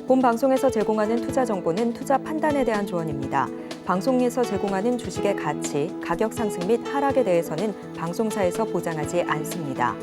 본 방송에서 제공하는 투자 정보는 투자 판단에 대한 조언입니다. 방송에서 제공하는 주식의 가치, 가격 상승 및 하락에 대해서는 방송사에서 보장하지 않습니다.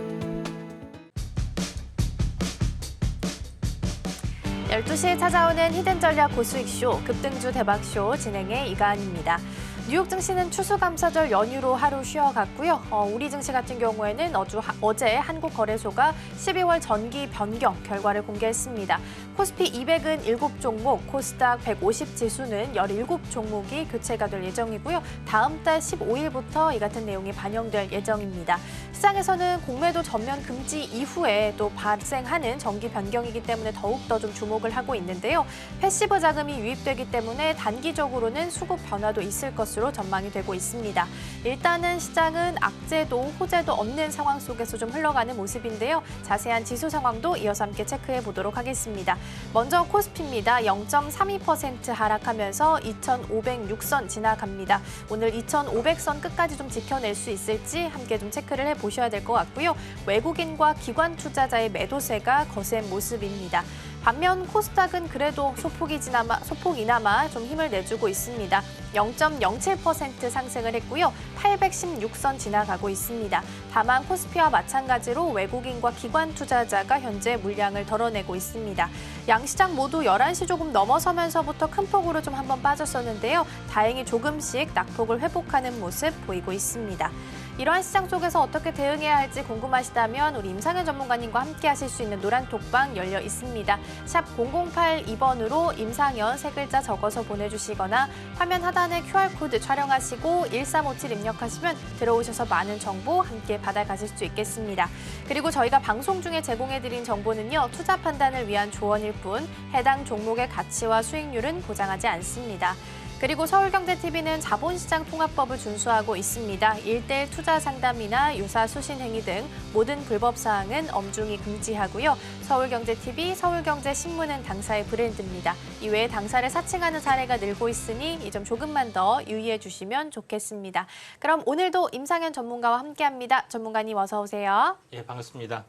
12시에 찾아오는 히든 전략 고수익쇼, 급등주 대박쇼 진행의 이가은입니다. 뉴욕 증시는 추수감사절 연휴로 하루 쉬어갔고요. 우리 증시 같은 경우에는 어제 한국거래소가 12월 전기 변경 결과를 공개했습니다. 코스피 200은 7종목, 코스닥 150 지수는 17종목이 교체가 될 예정이고요. 다음 달 15일부터 이 같은 내용이 반영될 예정입니다. 시장에서는 공매도 전면 금지 이후에 또 발생하는 정기 변경이기 때문에 더욱더 좀 주목을 하고 있는데요. 패시브 자금이 유입되기 때문에 단기적으로는 수급 변화도 있을 것으로 전망이 되고 있습니다. 일단은 시장은 악재도 호재도 없는 상황 속에서 좀 흘러가는 모습인데요. 자세한 지수 상황도 이어서 함께 체크해 보도록 하겠습니다. 먼저 코스피입니다. 0.32% 하락하면서 2,506선 지나갑니다. 오늘 2,500선 끝까지 좀 지켜낼 수 있을지 함께 좀 체크를 해보셔야 될 것 같고요. 외국인과 기관 투자자의 매도세가 거센 모습입니다. 반면 코스닥은 그래도 소폭이나마 좀 힘을 내주고 있습니다. 0.07% 상승을 했고요. 816선 지나가고 있습니다. 다만 코스피와 마찬가지로 외국인과 기관 투자자가 현재 물량을 덜어내고 있습니다. 양시장 모두 11시 조금 넘어서면서부터 큰 폭으로 좀 한번 빠졌었는데요. 다행히 조금씩 낙폭을 회복하는 모습 보이고 있습니다. 이러한 시장 속에서 어떻게 대응해야 할지 궁금하시다면 우리 임상현 전문가님과 함께 하실 수 있는 노란톡방 열려 있습니다. 샵 0082번으로 임상현 세 글자 적어서 보내주시거나 화면 하단에 QR코드 촬영하시고 1357 입력하시면 들어오셔서 많은 정보 함께 받아가실 수 있겠습니다. 그리고 저희가 방송 중에 제공해드린 정보는요. 투자 판단을 위한 조언일 뿐 해당 종목의 가치와 수익률은 보장하지 않습니다. 그리고 서울경제TV는 자본시장 통합법을 준수하고 있습니다. 1:1 투자 상담이나 유사 수신 행위 등 모든 불법 사항은 엄중히 금지하고요. 서울경제TV, 서울경제신문은 당사의 브랜드입니다. 이외에 당사를 사칭하는 사례가 늘고 있으니 이 점 조금만 더 유의해 주시면 좋겠습니다. 그럼 오늘도 임상현 전문가와 함께합니다. 전문가님 어서 오세요. 예, 반갑습니다.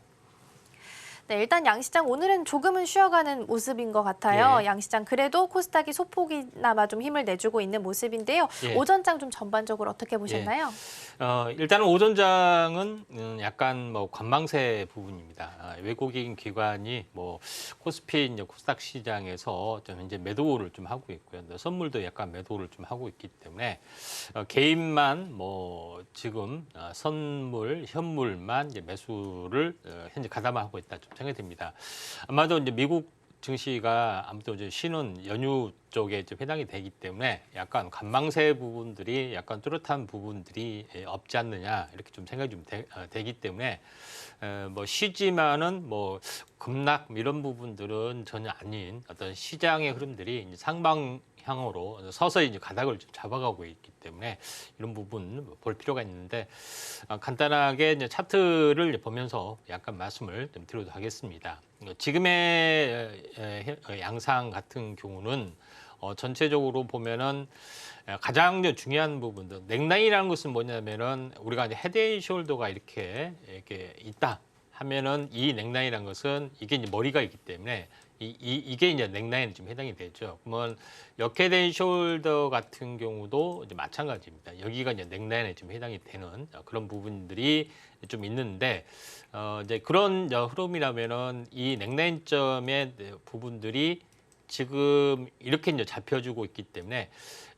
네, 일단 양시장 오늘은 조금은 쉬어가는 모습인 것 같아요. 예. 양시장 그래도 코스닥이 소폭이나마 좀 힘을 내주고 있는 모습인데요. 예. 오전장 좀 전반적으로 어떻게 보셨나요? 일단은 오전장은 약간 관망세 부분입니다. 외국인 기관이 코스피 이제 코스닥 시장에서 좀 이제 매도를 좀 하고 있고요. 선물도 약간 매도를 좀 하고 있기 때문에 개인만 지금 선물, 현물만 이제 매수를 현재 가담하고 있다 좀 생각이 듭니다. 아마도 이제 미국 증시가 아무튼 이제 쉬는 연휴 쪽에 이제 해당이 되기 때문에 약간 관망세 부분들이 약간 뚜렷한 부분들이 없지 않느냐 이렇게 좀 생각이 좀 되기 때문에 쉬지만은 급락 이런 부분들은 전혀 아닌 어떤 시장의 흐름들이 이제 상방향으로 서서히 이제 가닥을 좀 잡아가고 있기 때문에 이런 부분 볼 필요가 있는데 간단하게 이제 차트를 이제 보면서 약간 말씀을 좀 드리도록 하겠습니다. 지금의 양상 같은 경우는 전체적으로 보면은 가장 중요한 부분들 넥라인이라는 것은 뭐냐면은 우리가 이제 헤드앤숄더가 이렇게 있다 하면은 이 넥라인이라는 것은 이게 이제 머리가 있기 때문에 이게 이제 넥라인에 좀 해당이 되죠. 그러면 역헤드앤숄더 같은 경우도 이제 마찬가지입니다. 여기가 이제 넥라인에 좀 해당이 되는 그런 부분들이 좀 있는데 이제 그런 흐름이라면은 이 넥라인점의 부분들이 지금 이렇게 이제 잡혀주고 있기 때문에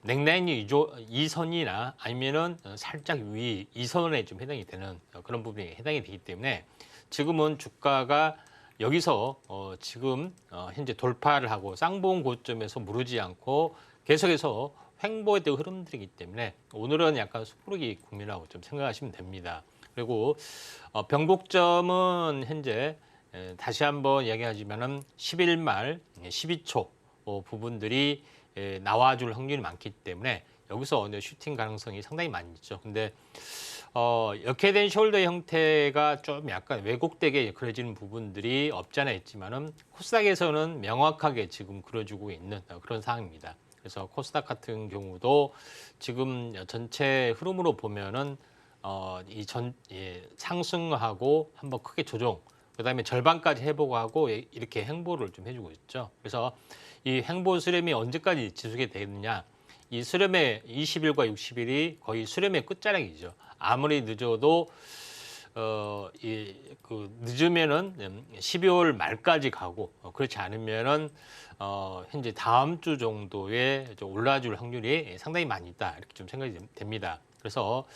넥라인이 이 선이나 아니면은 살짝 위 이 선에 좀 해당이 되는 그런 부분이 해당이 되기 때문에 지금은 주가가 여기서 지금 현재 돌파를 하고 쌍봉 고점에서 무르지 않고 계속해서 횡보의 흐름들이기 때문에 오늘은 약간 섣부르기 국면이라고 좀 생각하시면 됩니다. 그리고 변곡점은 현재 다시 한번 이야기하지만은 10일 말 12초 부분들이 나와줄 확률이 많기 때문에 여기서 슈팅 가능성이 상당히 많이 있죠. 근데 역해된 숄더 형태가 좀 약간 왜곡되게 그려지는 부분들이 없지 않아 있지만은 코스닥에서는 명확하게 지금 그려주고 있는 그런 상황입니다. 그래서 코스닥 같은 경우도 지금 전체 흐름으로 보면은 상승하고 한번 크게 조정 그다음에 절반까지 회복하고 이렇게 행보를 좀 해주고 있죠. 그래서 이 행보 수렴이 언제까지 지속이 되느냐? 이 수렴의 20일과 60일이 거의 수렴의 끝자락이죠. 아무리 늦어도 늦으면은 12월 말까지 가고 그렇지 않으면은 현재 다음 주 정도에 좀 올라줄 확률이 상당히 많이 있다 이렇게 좀 생각이 됩니다. 그래서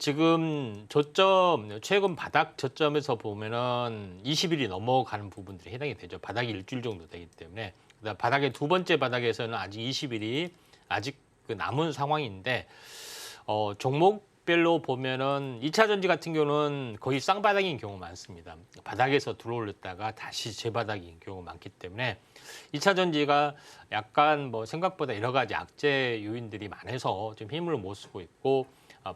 지금 저점 최근 바닥 저점에서 보면은 20일이 넘어가는 부분들이 해당이 되죠. 바닥이 일주일 정도 되기 때문에 그다음 바닥의 두 번째 바닥에서는 아직 20일이 아직 그 남은 상황인데 종목별로 보면은 2차 전지 같은 경우는 거의 쌍바닥인 경우가 많습니다. 바닥에서 들어올렸다가 다시 재바닥인 경우가 많기 때문에 2차 전지가 약간 뭐 생각보다 여러 가지 악재 요인들이 많아서 좀 힘을 못 쓰고 있고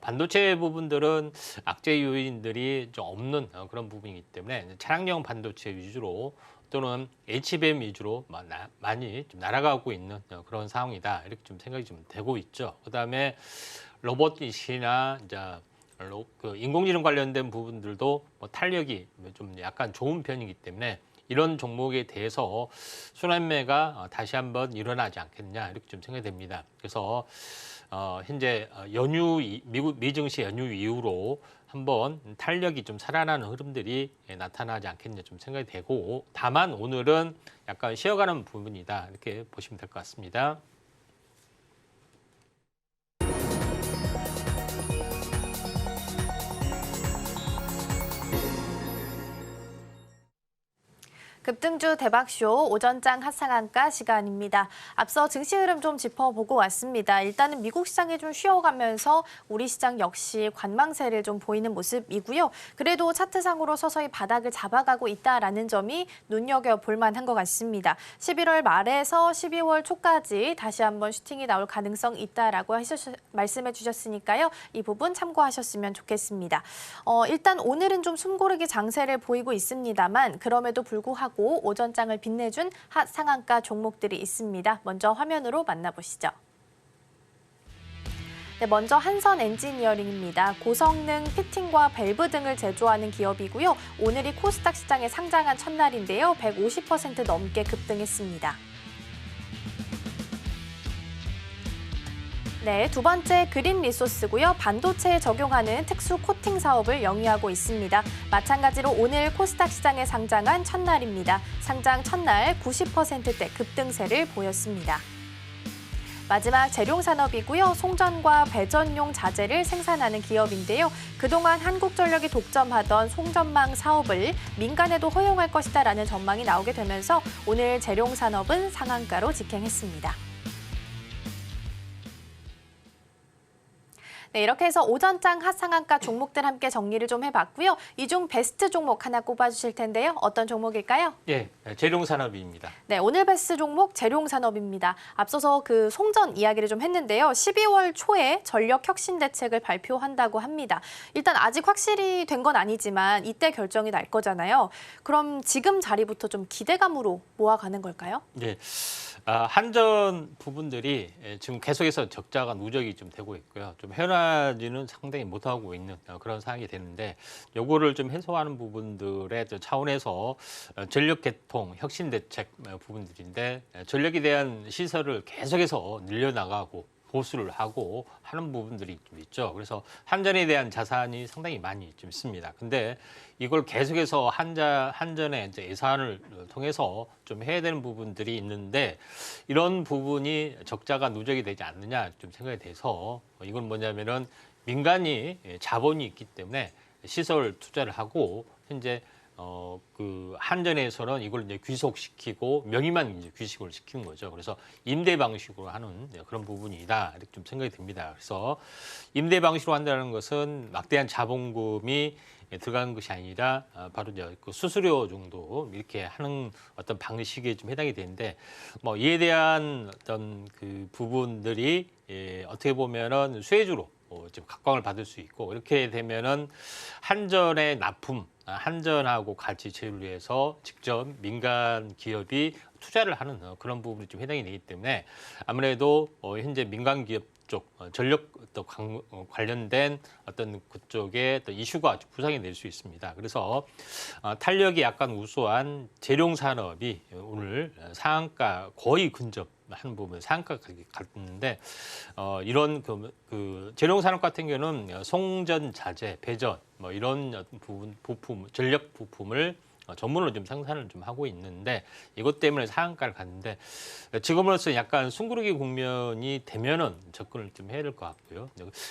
반도체 부분들은 악재 요인들이 좀 없는 그런 부분이기 때문에 차량용 반도체 위주로 또는 HBM 위주로 많이 좀 날아가고 있는 그런 상황이다 이렇게 좀 생각이 좀 되고 있죠. 그다음에 로봇이나 이제 그 인공지능 관련된 부분들도 뭐 탄력이 좀 약간 좋은 편이기 때문에 이런 종목에 대해서 순환매가 다시 한번 일어나지 않겠냐 이렇게 좀 생각이 됩니다. 그래서 현재 미국 증시 연휴 이후로 한번 탄력이 좀 살아나는 흐름들이 나타나지 않겠냐 좀 생각이 되고 다만 오늘은 약간 쉬어가는 부분이다 이렇게 보시면 될 것 같습니다. 급등주 대박쇼 오전장 핫상한가 시간입니다. 앞서 증시 흐름 좀 짚어보고 왔습니다. 일단은 미국 시장이 좀 쉬어가면서 우리 시장 역시 관망세를 좀 보이는 모습이고요. 그래도 차트상으로 서서히 바닥을 잡아가고 있다라는 점이 눈여겨볼 만한 것 같습니다. 11월 말에서 12월 초까지 다시 한번 슈팅이 나올 가능성이 있다라고 말씀해 주셨으니까요. 이 부분 참고하셨으면 좋겠습니다. 일단 오늘은 좀 숨고르기 장세를 보이고 있습니다만 그럼에도 불구하고 오전장을 빛내준 핫 상한가 종목들이 있습니다. 먼저 화면으로 만나보시죠. 네, 먼저 한선 엔지니어링입니다. 고성능 피팅과 밸브 등을 제조하는 기업이고요. 오늘이 코스닥 시장에 상장한 첫날인데요. 150% 넘게 급등했습니다. 네, 두 번째 그린 리소스고요. 반도체에 적용하는 특수 코팅 사업을 영위하고 있습니다. 마찬가지로 오늘 코스닥 시장에 상장한 첫날입니다. 상장 첫날 90%대 급등세를 보였습니다. 마지막 재룡산업이고요. 송전과 배전용 자재를 생산하는 기업인데요. 그동안 한국전력이 독점하던 송전망 사업을 민간에도 허용할 것이다라는 전망이 나오게 되면서 오늘 재룡산업은 상한가로 직행했습니다. 네, 이렇게 해서 오전장 핫상한가 종목들 함께 정리를 좀 해봤고요. 이 중 베스트 종목 하나 꼽아주실 텐데요. 어떤 종목일까요? 예, 재룡산업입니다. 네, 오늘 베스트 종목 재룡산업입니다. 앞서서 그 송전 이야기를 좀 했는데요. 12월 초에 전력 혁신 대책을 발표한다고 합니다. 일단 아직 확실히 된 건 아니지만 이때 결정이 날 거잖아요. 그럼 지금 자리부터 좀 기대감으로 모아가는 걸까요? 예. 한전 부분들이 지금 계속해서 적자가 누적이 좀 되고 있고요. 좀 현아지는 상당히 못하고 있는 그런 상황이 되는데 요거를 좀 해소하는 부분들의 차원에서 전력 개통, 혁신 대책 부분들인데 전력에 대한 시설을 계속해서 늘려나가고 보수를 하고 하는 부분들이 좀 있죠. 그래서 한전에 대한 자산이 상당히 많이 좀 있습니다. 근데 이걸 계속해서 한전의 이제 예산을 통해서 좀 해야 되는 부분들이 있는데 이런 부분이 적자가 누적이 되지 않느냐 좀 생각이 돼서 이건 뭐냐면은 민간이 자본이 있기 때문에 시설 투자를 하고 현재 그 한전에서는 이걸 이제 귀속시키고 명의만 이제 귀식을 시키는 거죠. 그래서 임대 방식으로 하는 그런 부분이다 이렇게 좀 생각이 듭니다. 그래서 임대 방식으로 한다는 것은 막대한 자본금이 들어가는 것이 아니라 바로 이제 그 수수료 정도 이렇게 하는 어떤 방식에 좀 해당이 되는데 뭐 이에 대한 어떤 그 부분들이 어떻게 보면은 수혜주로 지금 각광을 받을 수 있고 이렇게 되면은 한전의 납품, 한전하고 같이 제휴해서 직접 민간 기업이 투자를 하는 그런 부분이 좀 해당이 되기 때문에 아무래도 현재 민간 기업 그쪽 전력 또 관련된 어떤 그쪽에 또 이슈가 부상이 될 수 있습니다. 그래서 탄력이 약간 우수한 재룡 산업이 오늘 상한가 거의 근접한 부분 상한가까지 갔는데 이런 그 재룡 산업 같은 경우는 송전 자재, 배전 뭐 이런 부품 전력 부품을 전문으로 좀 생산을 좀 하고 있는데 이것 때문에 상한가를 갔는데 지금으로서 약간 숭구르기 국면이 되면은 접근을 좀 해야 될 것 같고요.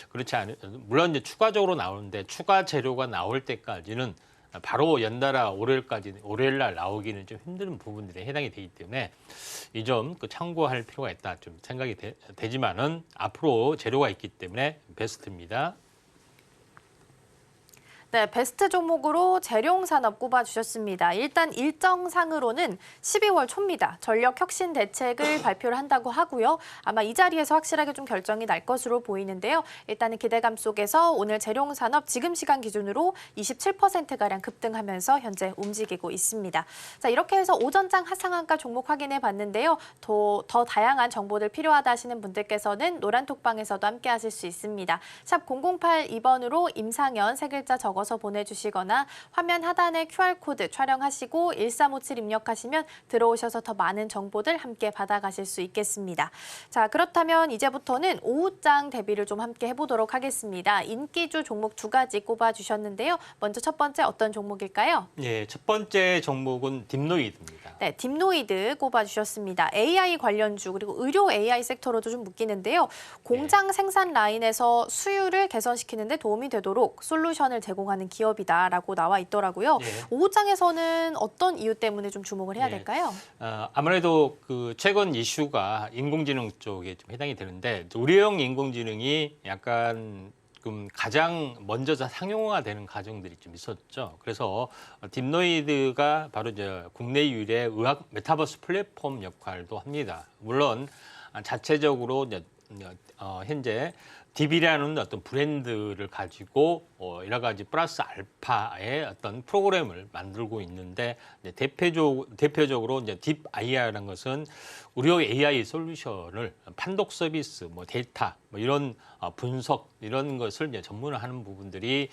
그렇지 않은 물론 이제 추가적으로 나오는데 추가 재료가 나올 때까지는 바로 연달아 월요일 날 나오기는 좀 힘든 부분들이 해당이 되기 때문에 이 점 참고할 필요가 있다 좀 생각이 되지만은 앞으로 재료가 있기 때문에 베스트입니다. 네, 베스트 종목으로 재룡산업 꼽아주셨습니다. 일단 일정상으로는 12월 초입니다. 전력혁신 대책을 발표를 한다고 하고요. 아마 이 자리에서 확실하게 좀 결정이 날 것으로 보이는데요. 일단은 기대감 속에서 오늘 재룡산업 지금 시간 기준으로 27%가량 급등하면서 현재 움직이고 있습니다. 자, 이렇게 해서 오전장 하상한가 종목 확인해 봤는데요. 더 다양한 정보들 필요하다 하시는 분들께서는 노란톡방에서도 함께 하실 수 있습니다. 샵 0082번으로 임상현 세 글자 적어서 보내주시거나 화면 하단에 QR코드 촬영하시고 1357 입력하시면 들어오셔서 더 많은 정보들 함께 받아가실 수 있겠습니다. 자, 그렇다면 이제부터는 오후장 대비를 좀 함께 해보도록 하겠습니다. 인기주 종목 두 가지 꼽아주셨는데요. 먼저 첫 번째 어떤 종목일까요? 예, 첫 번째 종목은 딥노이드입니다. 네, 딥노이드 꼽아주셨습니다. AI 관련주 그리고 의료 AI 섹터로도 좀 묶이는데요. 공장 생산 라인에서 수율을 개선시키는 데 도움이 되도록 솔루션을 제공하는 기업이다라고 나와 있더라고요. 예. 오후장에서는 어떤 이유 때문에 좀 주목을 해야 예. 될까요? 아무래도 그 최근 이슈가 인공지능 쪽에 좀 해당이 되는데 의료용 인공지능이 약간 가장 먼저 상용화되는 과정들이 좀 있었죠. 그래서 딥노이드가 바로 이제 국내 유일의 의학 메타버스 플랫폼 역할도 합니다. 물론 자체적으로 이제 현재 딥이라는 어떤 브랜드를 가지고 여러 가지 플러스 알파의 어떤 프로그램을 만들고 있는데 이제 대표적으로 이제 딥 AI라는 것은 의료 AI 솔루션을 판독 서비스, 뭐 데이터, 뭐 이런 분석 이런 것을 이제 전문화하는 부분들이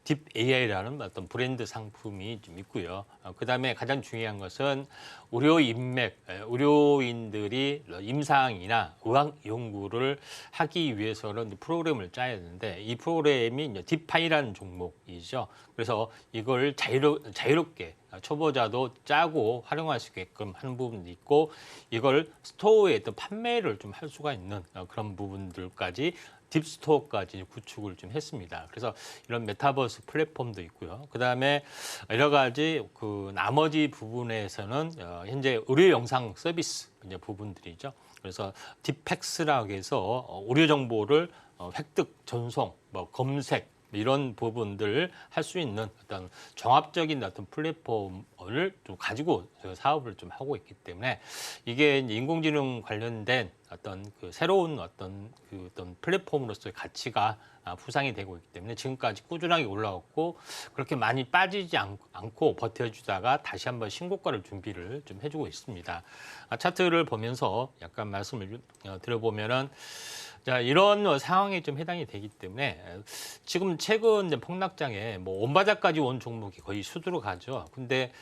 딥 AI라는 어떤 브랜드 상품이 좀 있고요. 그다음에 가장 중요한 것은 의료 인맥, 의료인들이 임상이나 의학 연구를 하기 위해서는 프로그램을 짜야 되는데 이 프로그램이 이제 딥파이라는 종목이죠. 그래서 이걸 자유롭게 초보자도 짜고 활용할 수 있게끔 하는 부분도 있고 이걸 스토어에 또 판매를 좀 할 수가 있는 그런 부분들까지 딥스토어까지 구축을 좀 했습니다. 그래서 이런 메타버스 플랫폼도 있고요. 그다음에 여러 가지 그 나머지 부분에서는 현재 의료 영상 서비스 이제 부분들이죠. 그래서 딥팩스라고 해서 의료 정보를 획득, 전송, 뭐 검색 이런 부분들을 할 수 있는 어떤 종합적인 어떤 플랫폼을 좀 가지고 사업을 좀 하고 있기 때문에 이게 이제 인공지능 관련된 어떤 그 새로운 어떤 플랫폼으로서의 가치가 부상이 되고 있기 때문에 지금까지 꾸준하게 올라왔고 그렇게 많이 빠지지 않고 버텨주다가 다시 한번 신고가를 준비를 좀 해주고 있습니다. 차트를 보면서 약간 말씀을 드려보면은 자, 이런 상황에 좀 해당이 되기 때문에 지금 최근 폭락장에 뭐 온바닥까지 온 종목이 거의 수두로 가죠. 근데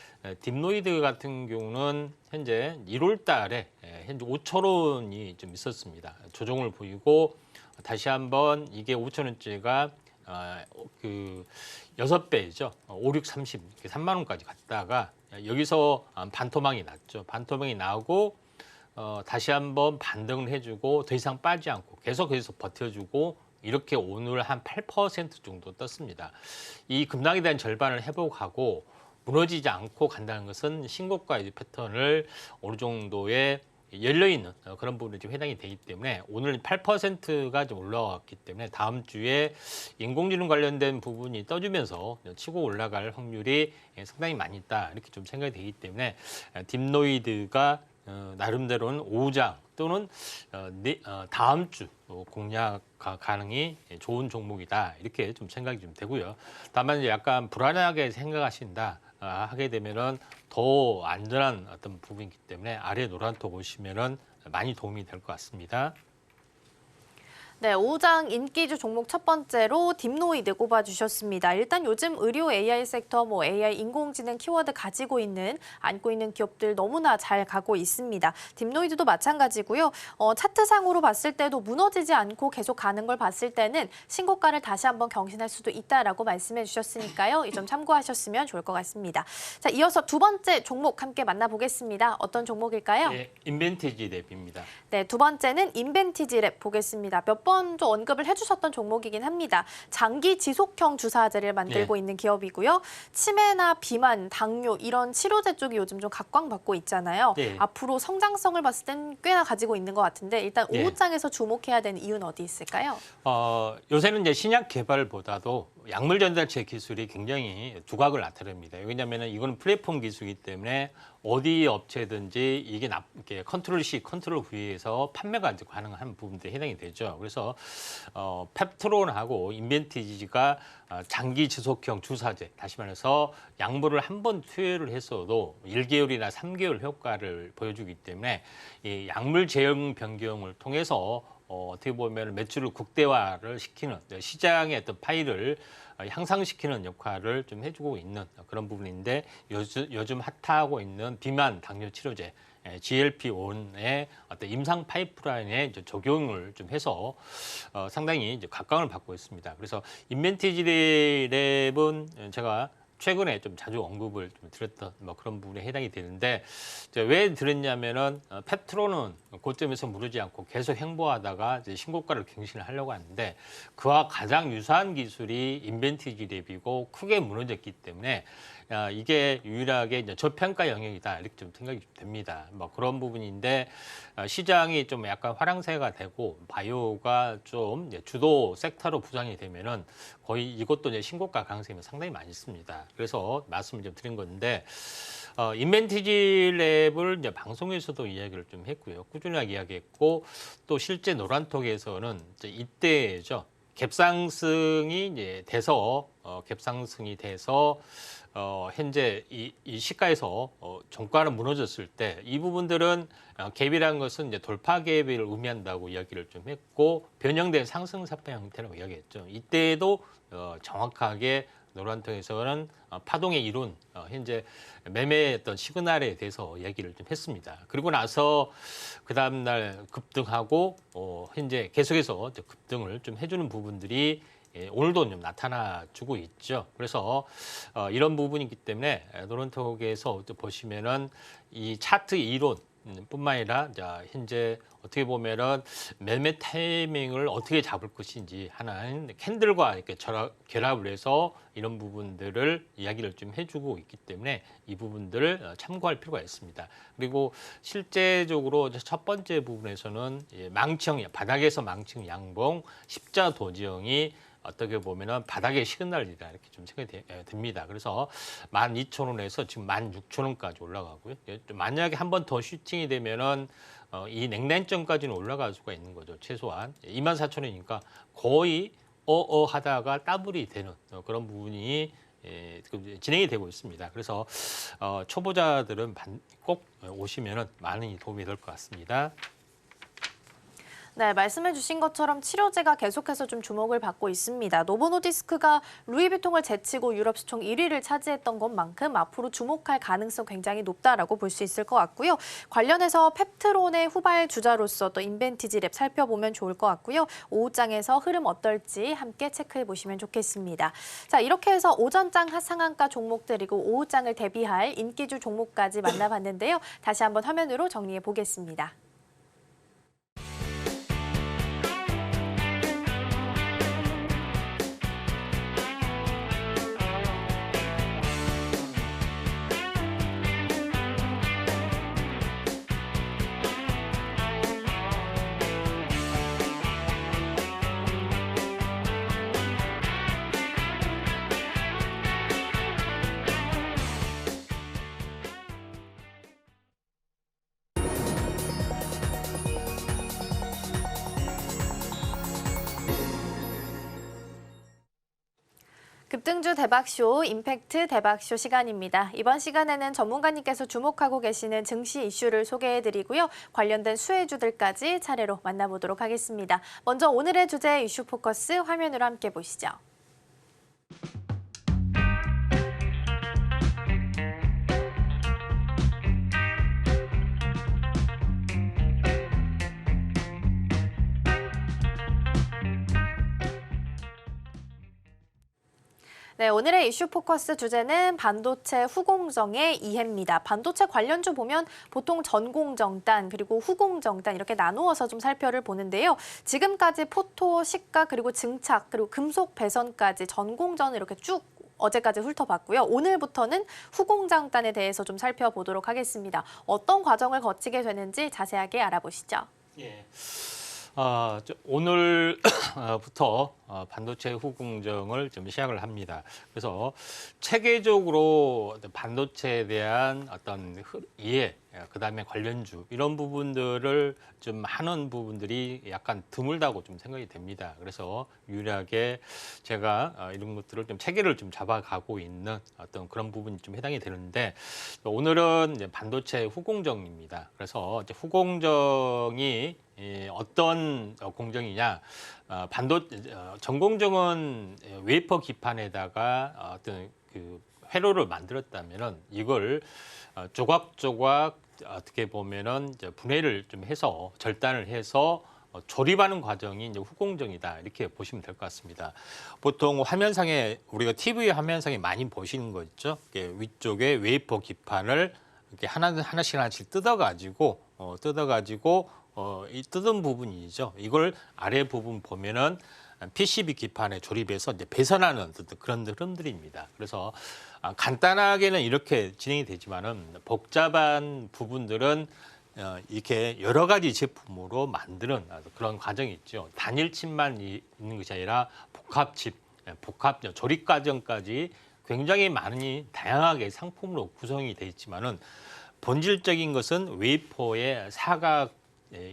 딥노이드 같은 경우는 현재 1월 달에 현재 5천 원이 좀 있었습니다. 조정을 보이고 다시 한번 이게 5천 원대가 그 6배죠. 5, 6, 30, 3만 원까지 갔다가 여기서 반토막이 났죠. 반토막이 나오고 다시 한번 반등을 해주고 더 이상 빠지지 않고 계속해서 버텨주고 이렇게 오늘 한 8% 정도 떴습니다. 이 급락에 대한 절반을 회복하고 무너지지 않고 간다는 것은 신고가의 패턴을 어느 정도의 열려있는 그런 부분이 좀 해당이 되기 때문에 오늘 8%가 좀 올라왔기 때문에 다음 주에 인공지능 관련된 부분이 떠주면서 치고 올라갈 확률이 상당히 많이 있다 이렇게 좀 생각이 되기 때문에 딥노이드가 나름대로는 오후장 또는 다음 주 공략 가능이 좋은 종목이다 이렇게 좀 생각이 좀 되고요. 다만 이제 약간 불안하게 생각하신다 하게 되면은 더 안전한 어떤 부분이기 때문에 아래 노란톡 오시면은 많이 도움이 될 것 같습니다. 네, 5장 인기주 종목 첫 번째로 딥노이드 꼽아주셨습니다. 일단 요즘 의료 AI 섹터, AI 인공지능 키워드 안고 있는 기업들 너무나 잘 가고 있습니다. 딥노이드도 마찬가지고요. 차트상으로 봤을 때도 무너지지 않고 계속 가는 걸 봤을 때는 신고가를 다시 한번 경신할 수도 있다라고 말씀해 주셨으니까요. 이 점 참고하셨으면 좋을 것 같습니다. 자, 이어서 두 번째 종목 함께 만나보겠습니다. 어떤 종목일까요? 네, 인벤티지 랩입니다. 네, 두 번째는 인벤티지랩 보겠습니다. 몇 번도 언급을 해주셨던 종목이긴 합니다. 장기 지속형 주사제를 만들고 네. 있는 기업이고요. 치매나 비만, 당뇨 이런 치료제 쪽이 요즘 좀 각광받고 있잖아요. 네. 앞으로 성장성을 봤을 땐 꽤나 가지고 있는 것 같은데 일단 네. 5장에서 주목해야 되는 이유는 어디 있을까요? 요새는 이제 신약 개발보다도 약물 전달체 기술이 굉장히 두각을 나타냅니다. 왜냐하면 이거는 플랫폼 기술이기 때문에 어디 업체든지 이게 컨트롤 C, 컨트롤 V에서 판매가 이제 가능한 부분들이 해당이 되죠. 그래서 펩트론하고 인벤티지가 장기 지속형 주사제, 다시 말해서 약물을 한 번 투여를 했어도 1개월이나 3개월 효과를 보여주기 때문에 이 약물 제형 변경을 통해서 어떻게 보면 매출을 극대화를 시키는 시장의 어떤 파이를 향상시키는 역할을 좀 해주고 있는 그런 부분인데 요즘 핫하고 있는 비만 당뇨 치료제 GLP-1의 어떤 임상 파이프라인에 이제 적용을 좀 해서 상당히 이제 각광을 받고 있습니다. 그래서 인벤티지랩은 제가 최근에 좀 자주 언급을 좀 드렸던 그런 부분에 해당이 되는데 왜 드렸냐면은 펩트론은 고점에서 무르지 않고 계속 횡보하다가 이제 신고가를 갱신을 하려고 하는데 그와 가장 유사한 기술이 인벤티지랩이고 크게 무너졌기 때문에 이게 유일하게 이제 저평가 영역이다 이렇게 좀 생각이 됩니다. 그런 부분인데 시장이 좀 약간 화랑새가 되고 바이오가 좀 이제 주도 섹터로 부상이 되면은 거의 이것도 이제 신고가 가능성이 상당히 많이 있습니다. 그래서 말씀을 좀 드린 건데 인벤티지랩을 이제 방송에서도 이야기를 좀 했고요, 꾸준하게 이야기했고 또 실제 노란톡에서는 이제 이때죠. 갭상승이 이제 돼서 현재 이 시가에서 종가는 무너졌을 때 이 부분들은 갭이라는 것은 이제 돌파 갭을 의미한다고 이야기를 좀 했고 변형된 상승사파 형태라고 이야기했죠. 이때도 정확하게 노란통에서는 파동의 이론, 현재 매매의 어떤 시그널에 대해서 이야기를 좀 했습니다. 그리고 나서 그 다음날 급등하고 현재 계속해서 급등을 좀 해주는 부분들이 오늘도 좀 나타나주고 있죠. 그래서 이런 부분이기 때문에 노란톡에서 보시면은 이 차트 이론 뿐만 아니라 현재 어떻게 보면은 매매 타이밍을 어떻게 잡을 것인지 하나는 캔들과 이렇게 결합을 해서 이런 부분들을 이야기를 좀 해주고 있기 때문에 이 부분들을 참고할 필요가 있습니다. 그리고 실제적으로 첫 번째 부분에서는 망청, 바닥에서 망청 양봉, 십자 도지형이 어떻게 보면은 바닥의 시그널이다 이렇게 좀 생각이 됩니다. 그래서 12,000원에서 지금 16,000원까지 올라가고요. 만약에 한 번 더 슈팅이 되면은 이 냉난점까지는 올라갈 수가 있는 거죠. 최소한 24,000원이니까 거의 하다가 더블이 되는 그런 부분이 진행이 되고 있습니다. 그래서 초보자들은 꼭 오시면은 많은 도움이 될 것 같습니다. 네, 말씀해 주신 것처럼 치료제가 계속해서 좀 주목을 받고 있습니다. 노보노디스크가 루이비통을 제치고 유럽 수총 1위를 차지했던 것만큼 앞으로 주목할 가능성 굉장히 높다라고 볼 수 있을 것 같고요. 관련해서 펩트론의 후발 주자로서 또 인벤티지랩 살펴보면 좋을 것 같고요. 오후장에서 흐름 어떨지 함께 체크해 보시면 좋겠습니다. 자, 이렇게 해서 오전장 하상한가 종목들 그리고 오후장을 대비할 인기주 종목까지 만나봤는데요. 다시 한번 화면으로 정리해 보겠습니다. 급등주 대박쇼, 임팩트 대박쇼 시간입니다. 이번 시간에는 전문가님께서 주목하고 계시는 증시 이슈를 소개해드리고요. 관련된 수혜주들까지 차례로 만나보도록 하겠습니다. 먼저 오늘의 주제 이슈 포커스 화면으로 함께 보시죠. 네, 오늘의 이슈 포커스 주제는 반도체 후공정의 이해입니다. 반도체 관련주 보면 보통 전공정단 그리고 후공정단 이렇게 나누어서 좀 살펴를 보는데요. 지금까지 포토, 시가 그리고 증착 그리고 금속 배선까지 전공전을 이렇게 쭉 어제까지 훑어봤고요. 오늘부터는 후공장단에 대해서 좀 살펴보도록 하겠습니다. 어떤 과정을 거치게 되는지 자세하게 알아보시죠. 예. 오늘부터 반도체 후공정을 좀 시작을 합니다. 그래서 체계적으로 반도체에 대한 어떤 이해, 그다음에 관련주 이런 부분들을 좀 하는 부분들이 약간 드물다고 좀 생각이 됩니다. 그래서 유일하게 제가 이런 것들을 좀 체계를 좀 잡아가고 있는 어떤 그런 부분이 좀 해당이 되는데 오늘은 이제 반도체 후공정입니다. 그래서 이제 후공정이 어떤 공정이냐? 전공정은 웨이퍼 기판에다가 어떤 그 회로를 만들었다면은 이걸 조각조각 어떻게 보면은 이제 분해를 좀 해서 절단을 해서 조립하는 과정이 이제 후공정이다 이렇게 보시면 될 것 같습니다. 보통 화면상에 우리가 TV 화면상에 많이 보시는 거 있죠? 위쪽에 웨이퍼 기판을 이렇게 하나씩 뜯어가지고 이 뜯은 부분이죠. 이걸 아래 부분 보면은 PCB 기판에 조립해서 이제 배선하는 그런 흐름들입니다. 그래서 간단하게는 이렇게 진행이 되지만은 복잡한 부분들은 이렇게 여러 가지 제품으로 만드는 그런 과정이 있죠. 단일 칩만 있는 것이 아니라 복합 조립 과정까지 굉장히 많이 다양하게 상품으로 구성이 되어 있지만은 본질적인 것은 웨이퍼의 사각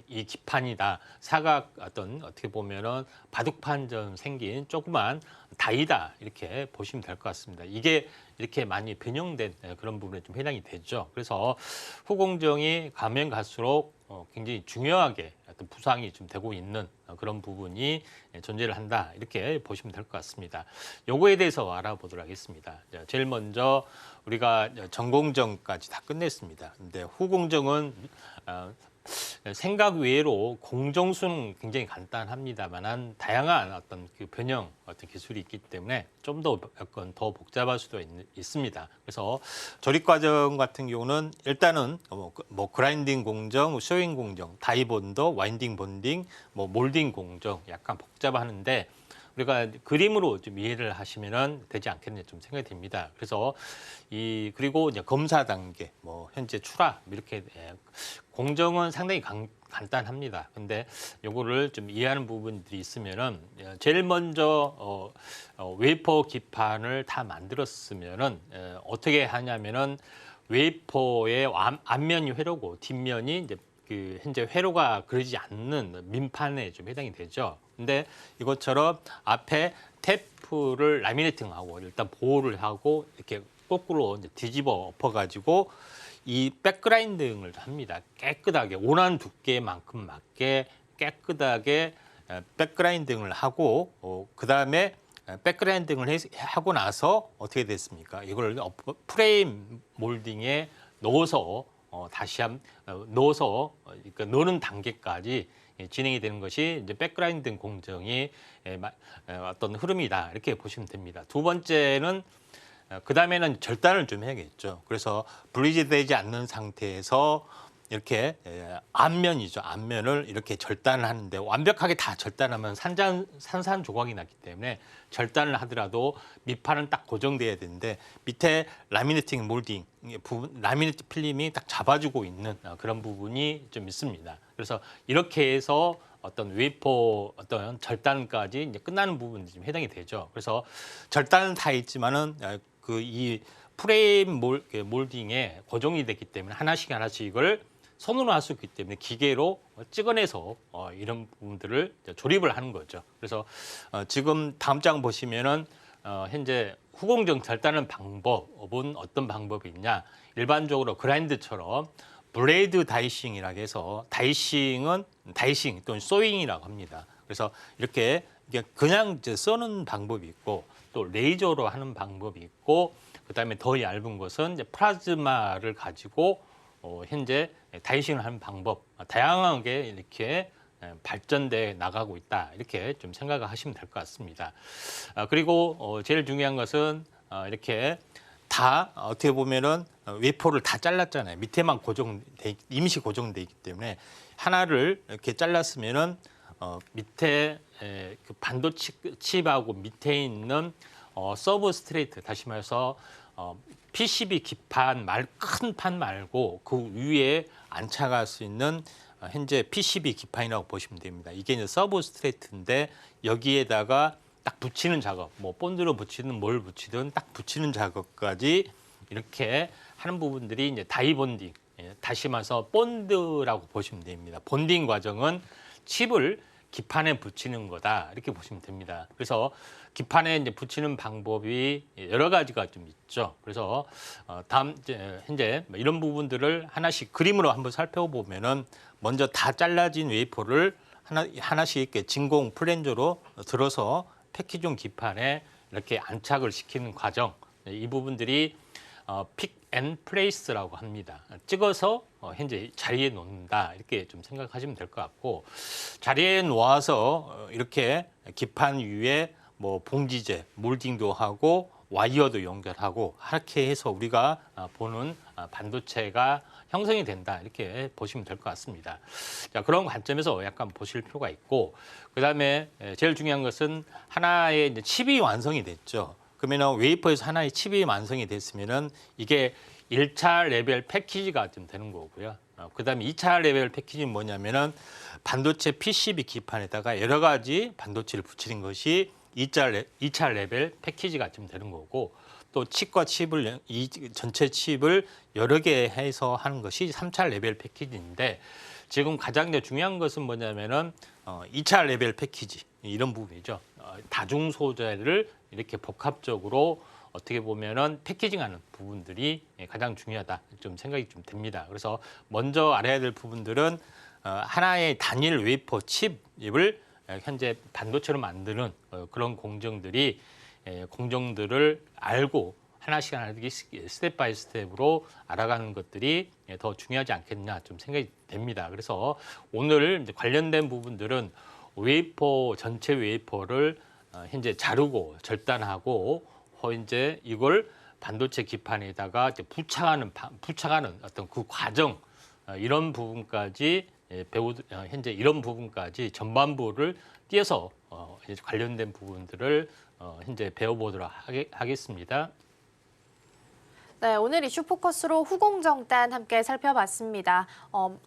이 기판이다. 사각 어떻게 보면은 바둑판처럼 생긴 조그만 다이다 이렇게 보시면 될 것 같습니다. 이게 이렇게 많이 변형된 그런 부분에 좀 해당이 되죠. 그래서 후공정이 가면 갈수록 굉장히 중요하게 어떤 부상이 좀 되고 있는 그런 부분이 존재를 한다 이렇게 보시면 될 것 같습니다. 요거에 대해서 알아보도록 하겠습니다. 제일 먼저 우리가 전공정까지 다 끝냈습니다. 근데 후공정은 생각 외로 공정수는 굉장히 간단합니다만은 다양한 어떤 그 변형 어떤 기술이 있기 때문에 좀 더 약간 더 복잡할 수도 있습니다. 그래서 조립 과정 같은 경우는 일단은 뭐 그라인딩 공정, 쇼잉 공정, 다이 본더, 와인딩 본딩, 뭐 몰딩 공정 약간 복잡하는데 우리가 그림으로 좀 이해를 하시면은 되지 않겠냐 좀 생각이 듭니다. 그래서 그리고 이제 검사 단계, 뭐 현재 출하 이렇게 공정은 상당히 간단합니다. 근데 요거를 좀 이해하는 부분들이 있으면은 제일 먼저 웨이퍼 기판을 다 만들었으면은 어떻게 하냐면은 웨이퍼의 앞면이 회로고 뒷면이 이제 그 현재 회로가 그러지 않는 민판에 좀 해당이 되죠. 근데 이것처럼 앞에 테이프를 라미네이팅하고 일단 보호를 하고 이렇게 거꾸로 이제 뒤집어 엎어가지고 이 백그라인딩을 합니다. 깨끗하게 원하는 두께만큼 맞게 깨끗하게 백그라인딩을 하고 그 다음에 백그라인딩을 하고 나서 어떻게 됐습니까? 이걸 프레임 몰딩에 넣어서 다시 넣어서 그러니까 넣는 단계까지 진행이 되는 것이 이제 백그라인딩 공정이 어떤 흐름이다 이렇게 보시면 됩니다. 두 번째는 그 다음에는 절단을 좀 해야겠죠. 그래서 분리되지 않는 상태에서 이렇게 앞면이죠. 앞면을 이렇게 절단을 하는데 완벽하게 다 절단하면 산산조각이 났기 때문에 절단을 하더라도 밑판은 딱 고정돼야 되는데 밑에 라미네이팅 몰딩 부분, 라미네이트 필름이 딱 잡아주고 있는 그런 부분이 좀 있습니다. 그래서 이렇게 해서 어떤 웨이퍼 어떤 절단까지 이제 끝나는 부분이 좀 해당이 되죠. 그래서 절단은 다 있지만은 이 프레임 몰딩에 고정이 됐기 때문에 하나씩을 손으로 할 수 있기 때문에 기계로 찍어내서 이런 부분들을 조립을 하는 거죠. 그래서 지금 다음 장 보시면은 현재 후공정 절단하는 방법은 어떤 방법이 있냐? 일반적으로 그라인드처럼 블레이드 다이싱이라고 해서 다이싱은 다이싱 또는 소잉이라고 합니다. 그래서 이렇게 그냥 이제 써는 방법이 있고 또 레이저로 하는 방법이 있고 그다음에 더 얇은 것은 이제 플라즈마를 가지고 현재 다이싱을 하는 방법 다양하게 이렇게 발전돼 나가고 있다 이렇게 좀 생각을 하시면 될 것 같습니다. 그리고 제일 중요한 것은 이렇게 다 어떻게 보면은 웨이퍼를 다 잘랐잖아요. 밑에만 임시 고정돼 있기 때문에 하나를 이렇게 잘랐으면은 밑에 그 반도체 칩하고 밑에 있는 서브스트레이트 다시 말해서 PCB 기판 큰 판 말고 그 위에 안착할 수 있는 현재 PCB 기판이라고 보시면 됩니다. 이게 이제 서브스트레이트인데 여기에다가 딱 붙이는 작업, 뭐 본드로 붙이든 뭘 붙이든 딱 붙이는 작업까지 이렇게 하는 부분들이 이제 다이 본딩, 다시 말해서 본드라고 보시면 됩니다. 본딩 과정은 칩을 기판에 붙이는 거다 이렇게 보시면 됩니다. 그래서 기판에 이제 붙이는 방법이 여러 가지가 좀 있죠. 그래서 다음 이제 현재 이런 부분들을 하나씩 그림으로 한번 살펴보면은 먼저 다 잘라진 웨이퍼를 하나씩 이렇게 진공 플랜저로 들어서 패키징 기판에 이렇게 안착을 시키는 과정, 이 부분들이 픽 앤 플레이스라고 합니다. 찍어서 현재 자리에 놓는다 이렇게 좀 생각하시면 될 것 같고 자리에 놓아서 이렇게 기판 위에 뭐 봉지재, 몰딩도 하고 와이어도 연결하고 이렇게 해서 우리가 보는 반도체가 형성이 된다 이렇게 보시면 될 것 같습니다. 자, 그런 관점에서 약간 보실 필요가 있고 그다음에 제일 중요한 것은 하나의 이제 칩이 완성이 됐죠. 그러면 웨이퍼에서 하나의 칩이 완성이 됐으면은 이게 1차 레벨 패키지가 좀 되는 거고요. 그다음에 2차 레벨 패키지는 뭐냐면은 반도체 PCB 기판에다가 여러 가지 반도체를 붙이는 것이 2차 레벨 패키지가 좀 되는 거고 또 칩과 칩을 이 전체 칩을 여러 개 해서 하는 것이 3차 레벨 패키지인데 지금 가장 중요한 것은 뭐냐면은 2차 레벨 패키지 이런 부분이죠. 다중 소재를 이렇게 복합적으로 어떻게 보면은 패키징하는 부분들이 가장 중요하다 좀 생각이 좀 됩니다. 그래서 먼저 알아야 될 부분들은 하나의 단일 웨이퍼 칩을 현재 반도체로 만드는 그런 공정들을 알고 하나씩 스텝 바이 스텝으로 알아가는 것들이 더 중요하지 않겠냐 좀 생각이 됩니다. 그래서 오늘 이제 관련된 부분들은 웨이퍼 전체 웨이퍼를 현재 자르고 절단하고 이제 이걸 반도체 기판에다가 이제 부착하는 어떤 그 과정 이런 부분까지 현재 이런 부분까지 전반부를 띄어서 이제 관련된 부분들을 현재 배워보도록 하겠습니다. 네, 오늘 이슈 포커스로 후공정단 함께 살펴봤습니다.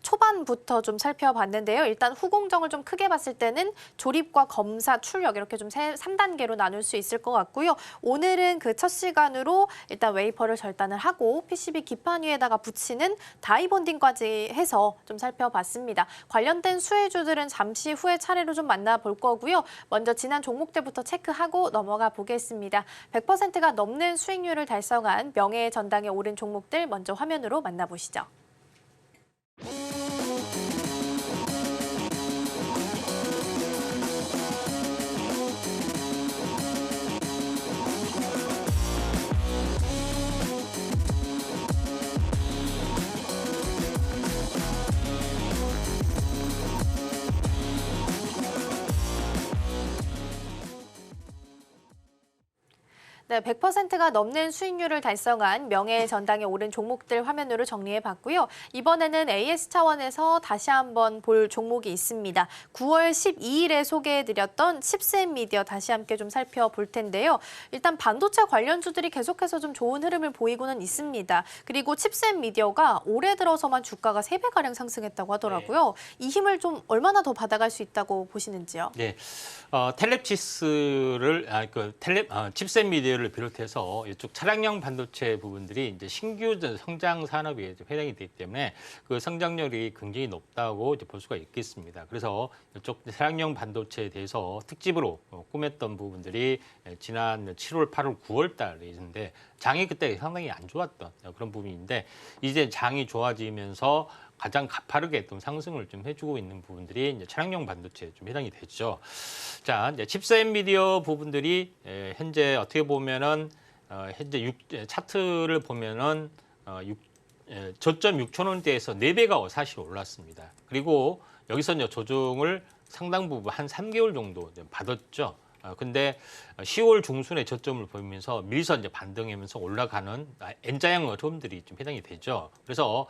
초반부터 좀 살펴봤는데요. 일단 후공정을 좀 크게 봤을 때는 조립과 검사, 출력 이렇게 좀 3단계로 나눌 수 있을 것 같고요. 오늘은 그 첫 시간으로 일단 웨이퍼를 절단을 하고 PCB 기판 위에다가 붙이는 다이 본딩까지 해서 좀 살펴봤습니다. 관련된 수혜주들은 잠시 후에 차례로 좀 만나볼 거고요. 먼저 지난 종목들부터 체크하고 넘어가 보겠습니다. 100%가 넘는 수익률을 달성한 명예의 전당에 오른 종목들 먼저 화면으로 만나보시죠. 네, 100%가 넘는 수익률을 달성한 명예의 전당에 오른 종목들 화면으로 정리해봤고요. 이번에는 AS 차원에서 다시 한번 볼 종목이 있습니다. 9월 12일에 소개해드렸던 칩스앤미디어 다시 함께 좀 살펴볼 텐데요. 일단 반도체 관련주들이 계속해서 좀 좋은 흐름을 보이고는 있습니다. 그리고 칩스앤미디어가 올해 들어서만 주가가 3배가량 상승했다고 하더라고요. 네. 이 힘을 좀 얼마나 더 받아갈 수 있다고 보시는지요? 네, 칩스앤미디어 반도체를 비롯해서 이쪽 차량용 반도체 부분들이 이제 신규 성장 산업에 해당이 되기 때문에 그 성장률이 굉장히 높다고 이제 볼 수가 있겠습니다. 그래서 이쪽 차량용 반도체에 대해서 특집으로 꾸몄던 부분들이 지난 7월, 8월, 9월 달에 있는데 장이 그때 상당히 안 좋았던 그런 부분인데 이제 장이 좋아지면서 가장 가파르게 좀 상승을 좀 해주고 있는 부분들이 이제 차량용 반도체에 좀 해당이 되죠. 자, 이제 칩셋 미디어 부분들이 현재 어떻게 보면은 현재 차트를 보면은 저점 6천 원대에서 4배가 사실 올랐습니다. 그리고 여기서 이제 조정을 상당 부분 한 3개월 정도 받았죠. 근데 10월 중순에 저점을 보이면서 밀서 이제 반등하면서 올라가는 N자형 흐름들이 좀 해당이 되죠. 그래서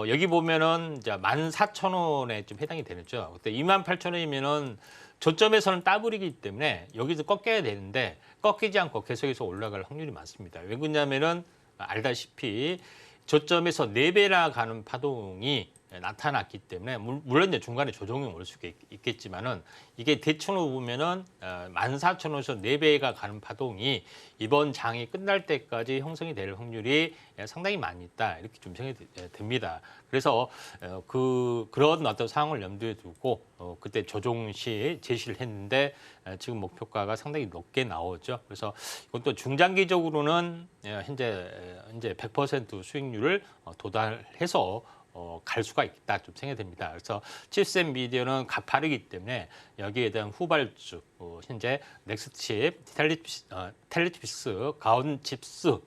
여기 보면은 이제 14,000원에 좀 해당이 되죠. 그때 28,000원이면은 저점에서는 따블이기 때문에 여기서 꺾여야 되는데 꺾이지 않고 계속해서 올라갈 확률이 많습니다. 왜 그러냐면은 알다시피 저점에서 4배나 가는 파동이 나타났기 때문에 물론 이제 중간에 조정이 올 수 있겠지만은 이게 대충으로 보면은 14,000원에서 4배가 가는 파동이 이번 장이 끝날 때까지 형성이 될 확률이 상당히 많이 있다 이렇게 좀 생각이 됩니다. 그래서 그런 어떤 상황을 염두에 두고 그때 조정 시 제시를 했는데 지금 목표가가 상당히 높게 나오죠. 그래서 이것도 중장기적으로는 현재 100% 수익률을 도달해서 갈 수가 있다 좀 생각이 됩니다. 그래서 칩셋 미디어는 가파르기 때문에 여기에 대한 후발주 현재 넥스칩, 텔리피스, 가온칩스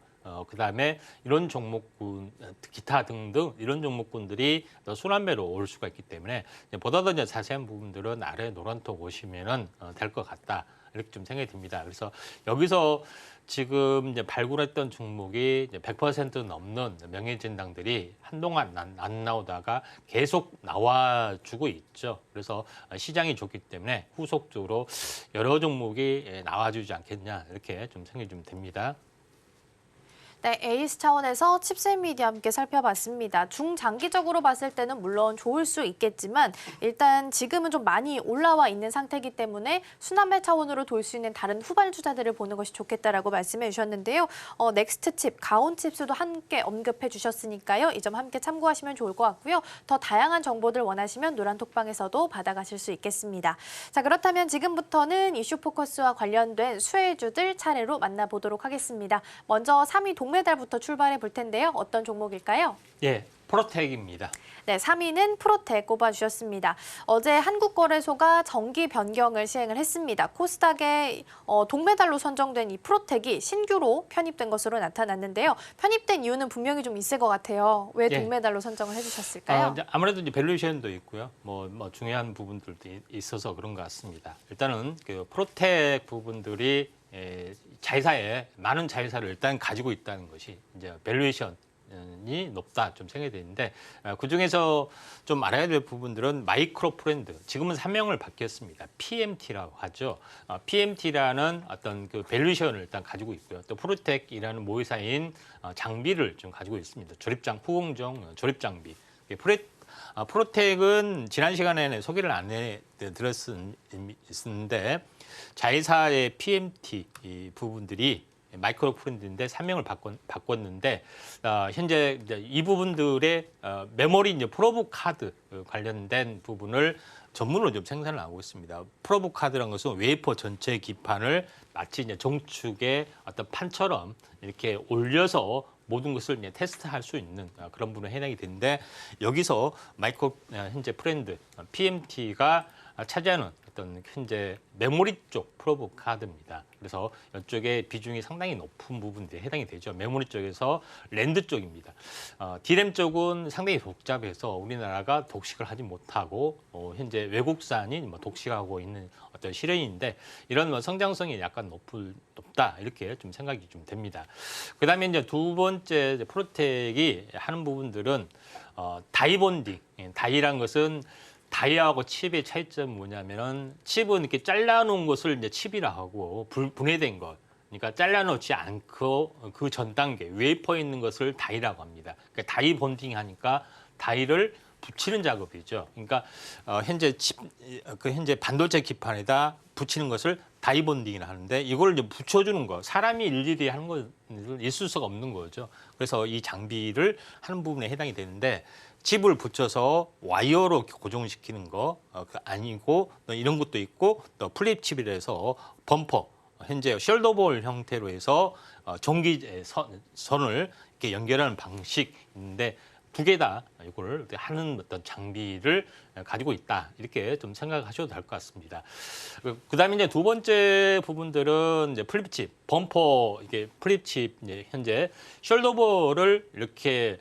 그다음에 이런 종목군, 기타 등등 이런 종목군들이 순환매로 올 수가 있기 때문에 보다 더 이제 자세한 부분들은 아래 노란톡 오시면은 될 것 같다 이렇게 좀 생각이 듭니다. 그래서 여기서 지금 이제 발굴했던 종목이 이제 100% 넘는 명예진당들이 한동안 안 나오다가 계속 나와주고 있죠. 그래서 시장이 좋기 때문에 후속적으로 여러 종목이 나와주지 않겠냐 이렇게 좀 생각이 좀 됩니다. 네, 에이스 차원에서 칩셋 미디어 함께 살펴봤습니다. 중장기적으로 봤을 때는 물론 좋을 수 있겠지만 일단 지금은 좀 많이 올라와 있는 상태이기 때문에 순환매 차원으로 돌 수 있는 다른 후발주자들을 보는 것이 좋겠다라고 말씀해 주셨는데요. 넥스트칩, 가온칩스도 함께 언급해 주셨으니까요. 이 점 함께 참고하시면 좋을 것 같고요. 더 다양한 정보들 원하시면 노란톡방에서도 받아가실 수 있겠습니다. 자, 그렇다면 지금부터는 이슈 포커스와 관련된 수혜주들 차례로 만나보도록 하겠습니다. 먼저 3위 동메달부터 출발해 볼 텐데요. 어떤 종목일까요? 예, 프로텍입니다. 네, 3위는 프로텍 꼽아주셨습니다. 어제 한국거래소가 정기 변경을 시행을 했습니다. 코스닥에 동메달로 선정된 이 프로텍이 신규로 편입된 것으로 나타났는데요. 편입된 이유는 분명히 좀 있을 것 같아요. 왜 동메달로 선정을 해주셨을까요? 아무래도 이제 밸류에이션도 있고요. 뭐 중요한 부분들도 있어서 그런 것 같습니다. 일단은 그 프로텍 부분들이 자회사에 많은 자회사를 일단 가지고 있다는 것이 이제 밸류에이션이 높다 좀 생각이 되는데 그 중에서 좀 알아야 될 부분들은 마이크로 프렌드 지금은 사명을 바뀌었습니다. PMT라고 하죠. PMT라는 어떤 그 밸류에이션을 일단 가지고 있고요. 또 프로텍이라는 모회사인 장비를 좀 가지고 있습니다. 후공정 조립 장비. 프로텍은 지난 시간에는 소개를 안 해드렸었는데 자회사의 PMT 이 부분들이 마이크로 프렌드인데 사명을 바꿨는데 현재 이 부분들의 메모리 이제 프로브 카드 관련된 부분을 전문으로 좀 생산을 하고 있습니다. 프로브 카드라는 것은 웨이퍼 전체 기판을 마치 이제 정축의 어떤 판처럼 이렇게 올려서 모든 것을 이제 테스트할 수 있는 그런 부분에 해당이 되는데 여기서 현재 프렌드 PMT가 차지하는 어떤 현재 메모리 쪽 프로브 카드입니다. 그래서 이쪽에 비중이 상당히 높은 부분들이 해당이 되죠. 메모리 쪽에서 랜드 쪽입니다. D램 쪽은 상당히 복잡해서 우리나라가 독식을 하지 못하고 현재 외국산이 독식하고 있는 어떤 실현인데 이런 성장성이 약간 높다 이렇게 좀 생각이 좀 됩니다. 그다음에 이제 두 번째 프로텍이 하는 부분들은 다이 본딩. 다이란 것은 다이하고 칩의 차이점은 뭐냐면은 칩은 이렇게 잘라놓은 것을 이제 칩이라 하고 분해된 것. 그러니까 잘라놓지 않고 그 전 단계 웨이퍼에 있는 것을 다이라고 합니다. 그러니까 다이 본딩 하니까 다이를 붙이는 작업이죠. 그러니까 현재 반도체 기판에다 붙이는 것을 다이본딩이라 하는데 이걸 이제 붙여주는 거, 사람이 일일이 하는 건 있을 수가 없는 거죠. 그래서 이 장비를 하는 부분에 해당이 되는데 칩을 붙여서 와이어로 고정시키는 거 아니고 이런 것도 있고 또 플립 칩이라서 범퍼, 현재 숄더볼 형태로 해서 전기 선을 이렇게 연결하는 방식인데 두 개 다 이걸 하는 어떤 장비를 가지고 있다 이렇게 좀 생각하셔도 될 것 같습니다. 그다음에 이제 두 번째 부분들은 이제 플립칩, 범퍼 이게 플립칩 이제 현재 숄더볼을 이렇게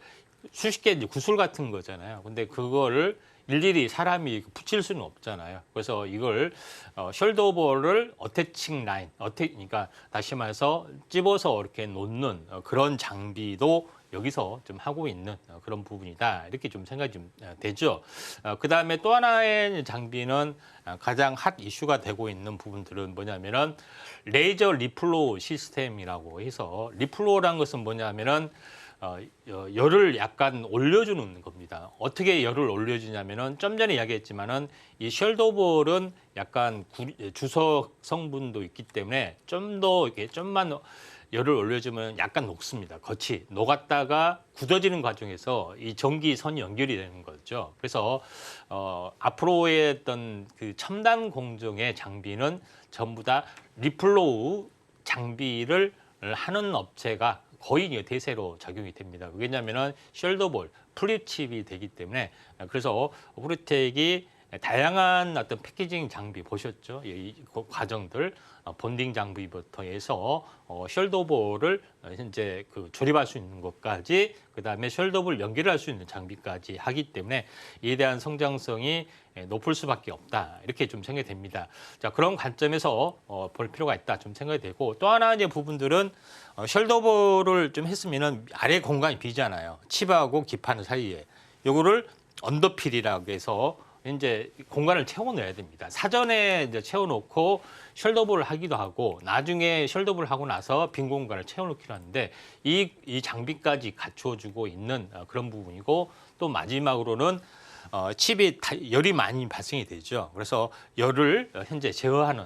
수십 개 이제 구슬 같은 거잖아요. 근데 그거를 일일이 사람이 붙일 수는 없잖아요. 그래서 이걸 숄더볼을 어태칭 라인, 그러니까 다시 말해서 찝어서 이렇게 놓는 그런 장비도 여기서 좀 하고 있는 그런 부분이다. 이렇게 좀 생각이 좀 되죠. 그다음에 또 하나의 장비는 가장 핫 이슈가 되고 있는 부분들은 뭐냐면은 레이저 리플로우 시스템이라고 해서 리플로우라는 것은 뭐냐면은 열을 약간 올려주는 겁니다. 어떻게 열을 올려주냐면은 좀 전에 이야기했지만은 이 숄더볼은 약간 주석 성분도 있기 때문에 좀 더 이렇게 좀만 열을 올려주면 약간 녹습니다. 겉이 녹았다가 굳어지는 과정에서 이 전기선이 연결이 되는 거죠. 그래서 앞으로의 어떤 그 첨단 공정의 장비는 전부 다 리플로우 장비를 하는 업체가 거의 대세로 작용이 됩니다. 왜냐하면 숄더볼, 플립칩이 되기 때문에 그래서 오브리텍이 다양한 어떤 패키징 장비 보셨죠? 이 과정들 본딩 장비부터 해서 숄더볼을 현재 조립할 수 있는 것까지 그다음에 숄더볼 연결할 수 있는 장비까지 하기 때문에 이에 대한 성장성이 높을 수밖에 없다 이렇게 좀 생각이 됩니다. 자 그런 관점에서 볼 필요가 있다 좀 생각이 되고 또 하나 이제 부분들은 숄더볼을 좀 했으면은 아래 공간이 비잖아요. 칩하고 기판 사이에 요거를 언더필이라고 해서 이제 공간을 채워넣어야 됩니다. 사전에 이제 채워놓고 숄더볼을 하기도 하고 나중에 숄더볼을 하고 나서 빈 공간을 채워놓기로 하는데 이 장비까지 갖춰주고 있는 그런 부분이고 또 마지막으로는 칩이 열이 많이 발생이 되죠. 그래서 열을 현재 제어하는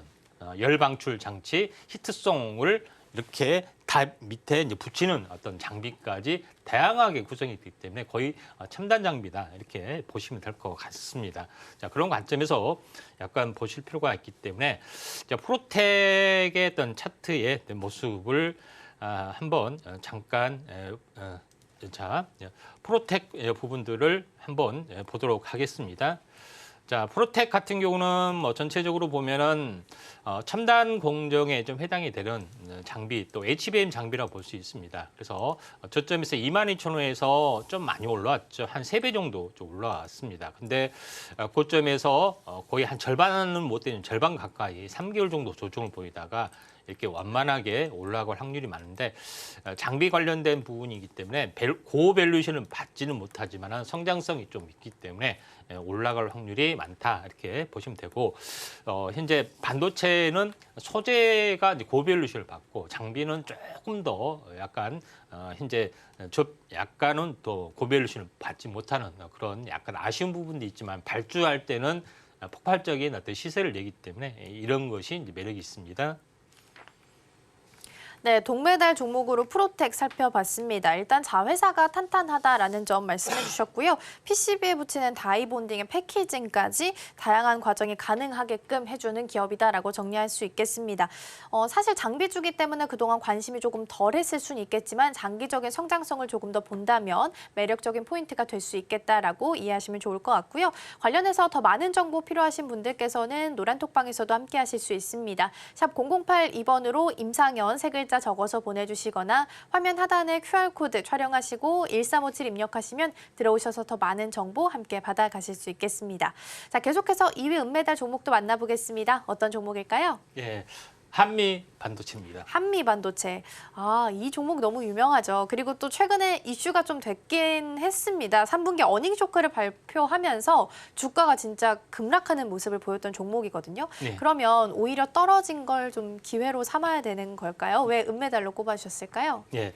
열 방출 장치 히트송을 이렇게 다 밑에 이제 붙이는 어떤 장비까지 다양하게 구성이 있기 때문에 거의 첨단 장비다 이렇게 보시면 될 것 같습니다. 자 그런 관점에서 약간 보실 필요가 있기 때문에 자, 프로텍의 어떤 차트의 모습을 한번 잠깐 자 프로텍 부분들을 한번 보도록 하겠습니다. 자, 프로텍 같은 경우는 뭐 전체적으로 보면은 첨단 공정에 좀 해당이 되는 장비 또 HBM 장비라고 볼 수 있습니다. 그래서 저점에서 22,000원에서 좀 많이 올라왔죠. 한 3배 정도 좀 올라왔습니다. 근데 고점에서 거의 한 절반은 못 되는 절반 가까이 3개월 정도 조정을 보이다가 이렇게 완만하게 올라갈 확률이 많은데 장비 관련된 부분이기 때문에 고밸류션을 받지는 못하지만 성장성이 좀 있기 때문에 올라갈 확률이 많다 이렇게 보시면 되고 현재 반도체는 소재가 고밸류션을 받고 장비는 조금 더 약간 현재 약간은 더 고밸류션을 받지 못하는 그런 약간 아쉬운 부분도 있지만 발주할 때는 폭발적인 어떤 시세를 내기 때문에 이런 것이 이제 매력이 있습니다. 네, 동메달 종목으로 프로텍 살펴봤습니다. 일단 자회사가 탄탄하다라는 점 말씀해 주셨고요. PCB에 붙이는 다이본딩의 패키징까지 다양한 과정이 가능하게끔 해주는 기업이다라고 정리할 수 있겠습니다. 사실 장비주기 때문에 그동안 관심이 조금 덜했을 수는 있겠지만 장기적인 성장성을 조금 더 본다면 매력적인 포인트가 될 수 있겠다라고 이해하시면 좋을 것 같고요. 관련해서 더 많은 정보 필요하신 분들께서는 노란톡방에서도 함께 하실 수 있습니다. 샵 0082번으로 임상현 세 글자 적어서 보내주시거나 화면 하단에 QR코드 촬영하시고 1357 입력하시면 들어오셔서 더 많은 정보 함께 받아가실 수 있겠습니다. 자, 계속해서 2위 은메달 종목도 만나보겠습니다. 어떤 종목일까요? 예, 한미 반도체입니다. 한미 반도체. 이 종목 너무 유명하죠. 그리고 또 최근에 이슈가 좀 됐긴 했습니다. 3분기 어닝 쇼크를 발표하면서 주가가 진짜 급락하는 모습을 보였던 종목이거든요. 네. 그러면 오히려 떨어진 걸 좀 기회로 삼아야 되는 걸까요? 왜 은메달로 꼽아주셨을까요? 예,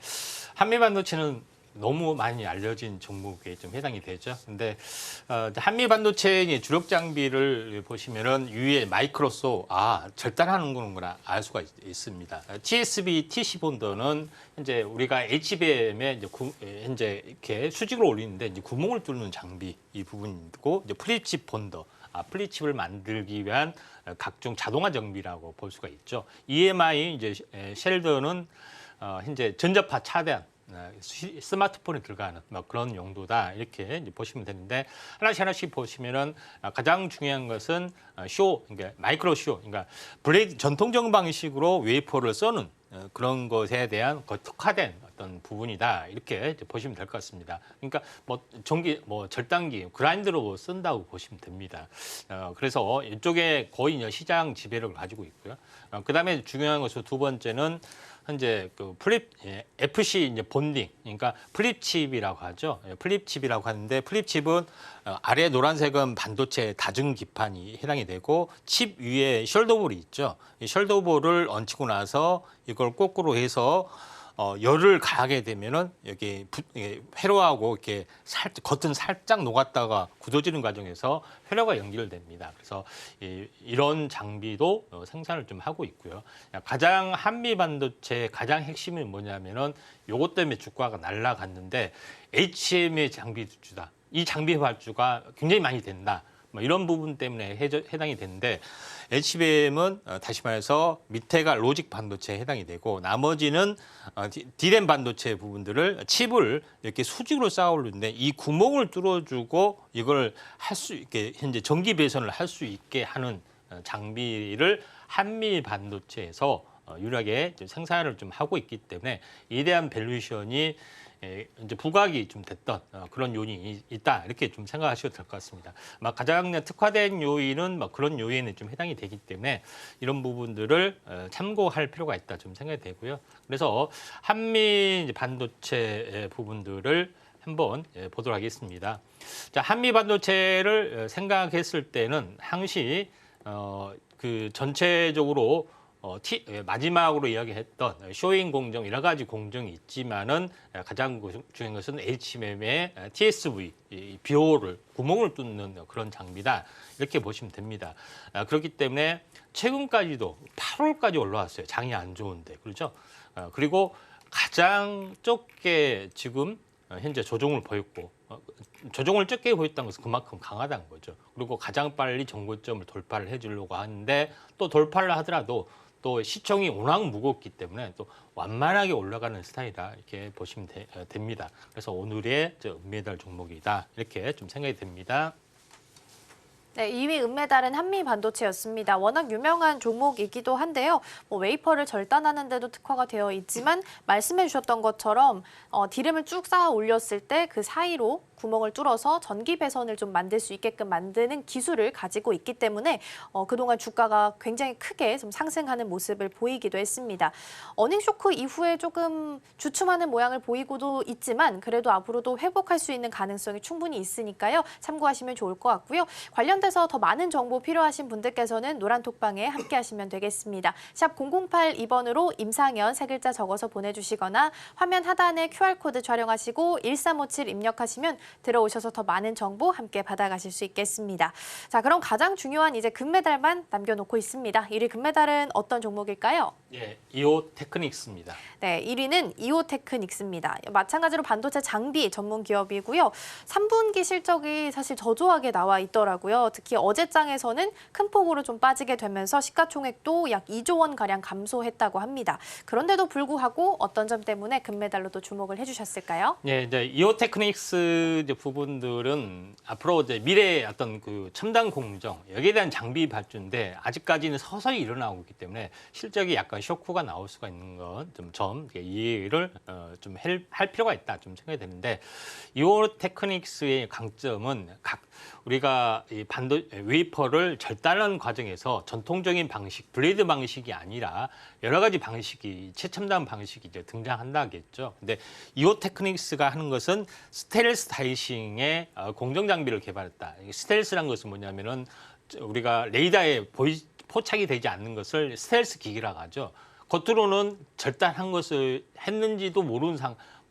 한미 반도체는 너무 많이 알려진 종목에 좀 해당이 되죠. 근데 한미 반도체의 주력 장비를 보시면은 위에 마이크로소 절단하는 거구나 알 수가 있습니다. TSB TC 본더는 현재 우리가 HBM에 현재 이렇게 수직으로 올리는데 이제 구멍을 뚫는 장비 이 부분이고, 이제 플립칩 본더. 플립칩을 만들기 위한 각종 자동화 장비라고 볼 수가 있죠. EMI 이제 쉘더는 현재 전자파 차단 스마트폰에 들어가는 그런 용도다 이렇게 이제 보시면 되는데, 하나씩 보시면은 가장 중요한 것은 그러니까 마이크로 그러니까 블레이드 전통적 방식으로 웨이퍼를 써는 그런 것에 대한 특화된 어떤 부분이다 이렇게 이제 보시면 될 것 같습니다. 그러니까 절단기 그라인더로 쓴다고 보시면 됩니다. 그래서 이쪽에 거의 이제 시장 지배력을 가지고 있고요. 그다음에 중요한 것은 두 번째는 현재 그 FC 이제 본딩, 그러니까 플립칩이라고 하죠. 플립칩이라고 하는데, 플립칩은 아래 노란색은 반도체 다중 기판이 해당이 되고, 칩 위에 숄더볼이 있죠. 이 숄더볼을 얹히고 나서 이걸 거꾸로 해서 열을 가하게 되면은 여기 회로하고 이렇게 겉은 살짝 녹았다가 굳어지는 과정에서 회로가 연결됩니다. 그래서 이런 장비도 생산을 좀 하고 있고요. 가장 한미 반도체 가장 핵심은 뭐냐면은 요것 때문에 주가가 날아갔는데, HM의 장비 발주다. 이 장비 발주가 굉장히 많이 된다. 이런 부분 때문에 해당이 되는데, HBM은 다시 말해서 밑에가 로직 반도체에 해당이 되고, 나머지는 D램 반도체 부분들을 칩을 이렇게 수직으로 쌓아 올리는데, 이 구멍을 뚫어주고 이걸 할 수 있게 현재 전기 배선을 할 수 있게 하는 장비를 한미 반도체에서 유일하게 생산을 좀 하고 있기 때문에, 이에 대한 밸류에이션이 이제 부각이 좀 됐던 그런 요인이 있다 이렇게 좀 생각하셔도 될 것 같습니다. 가장 특화된 요인은 그런 요인에 좀 해당이 되기 때문에 이런 부분들을 참고할 필요가 있다 좀 생각이 되고요. 그래서 한미 반도체 부분들을 한번 보도록 하겠습니다. 자, 한미 반도체를 생각했을 때는 항시 그 전체적으로 마지막으로 이야기했던 쇼잉 공정 여러 가지 공정이 있지만은 가장 중요한 것은 HMM의 TSV 비호를 구멍을 뚫는 그런 장비다 이렇게 보시면 됩니다. 그렇기 때문에 최근까지도 8월까지 올라왔어요. 장이 안 좋은데, 그렇죠? 그리고 가장 적게 지금 현재 조정을 보였고, 조정을 적게 보였다는 것은 그만큼 강하다는 거죠. 그리고 가장 빨리 정고점을 돌파를 해주려고 하는데, 또 돌파를 하더라도 또 시총이 워낙 무겁기 때문에 또 완만하게 올라가는 스타일이다 이렇게 보시면 됩니다. 그래서 오늘의 은메달 종목이다 이렇게 좀 생각이 됩니다. 네, 2위 은메달은 한미 반도체였습니다. 워낙 유명한 종목이기도 한데요. 웨이퍼를 절단하는 데도 특화가 되어 있지만, 말씀해 주셨던 것처럼 디램을 쭉 쌓아 올렸을 때 그 사이로 구멍을 뚫어서 전기 배선을 좀 만들 수 있게끔 만드는 기술을 가지고 있기 때문에 그동안 주가가 굉장히 크게 좀 상승하는 모습을 보이기도 했습니다. 어닝 쇼크 이후에 조금 주춤하는 모양을 보이고도 있지만, 그래도 앞으로도 회복할 수 있는 가능성이 충분히 있으니까요. 참고하시면 좋을 것 같고요. 관련돼서 더 많은 정보 필요하신 분들께서는 노란톡방에 함께 하시면 되겠습니다. 샵 0082번으로 임상현 세 글자 적어서 보내주시거나 화면 하단에 QR코드 촬영하시고 1357 입력하시면 들어오셔서 더 많은 정보 함께 받아가실 수 있겠습니다. 자, 그럼 가장 중요한 이제 금메달만 남겨놓고 있습니다. 1위 금메달은 어떤 종목일까요? 예, 이오 테크닉스입니다. 네, 1위는 이오테크닉스입니다. 마찬가지로 반도체 장비 전문 기업이고요. 3분기 실적이 사실 저조하게 나와 있더라고요. 특히 어제장에서는 큰 폭으로 좀 빠지게 되면서 시가총액도 약 2조 원 가량 감소했다고 합니다. 그런데도 불구하고 어떤 점 때문에 금메달로도 주목을 해주셨을까요? 네, 이제 이오테크닉스 부분들은 앞으로 이제 미래의 어떤 그 첨단 공정 여기에 대한 장비 발주인데, 아직까지는 서서히 일어나고 있기 때문에 실적이 약간 쇼크가 나올 수가 있는 건 좀 이해를 좀 할 필요가 있다 좀 생각이 되는데, 이오테크닉스의 강점은 우리가 이 웨이퍼를 절단하는 과정에서 전통적인 방식, 블레이드 방식이 아니라 여러 가지 방식이 최첨단 방식이 이제 등장한다겠죠. 근데 이오테크닉스가 하는 것은 스텔스 다이싱의 공정 장비를 개발했다. 스텔스란 것은 뭐냐면은 우리가 레이더에 포착이 되지 않는 것을 스텔스 기기라고 하죠. 겉으로는 절단한 것을 했는지도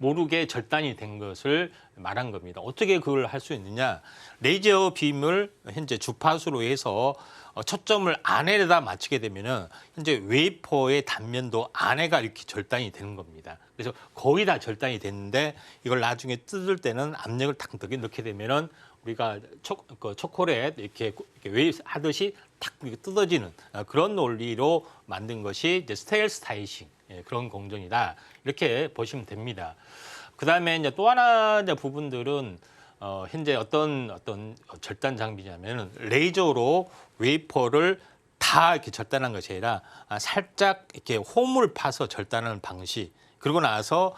모르게 절단이 된 것을 말한 겁니다. 어떻게 그걸 할 수 있느냐? 레이저 빔을 현재 주파수로 해서 초점을 안에다 맞추게 되면은 현재 웨이퍼의 단면도 안에가 이렇게 절단이 되는 겁니다. 그래서 거의 다 절단이 됐는데 이걸 나중에 뜯을 때는 압력을 탁 넣게 되면은 우리가 초콜릿 이렇게 웨이브 하듯이 탁 이렇게 뜯어지는 그런 논리로 만든 것이 이제 스텔스 다이싱 그런 공정이다 이렇게 보시면 됩니다. 그다음에 이제 또 하나 이제 부분들은 현재 어떤 절단 장비냐면은 레이저로 웨이퍼를 다 이렇게 절단한 것이 아니라 살짝 이렇게 홈을 파서 절단하는 방식. 그리고 나서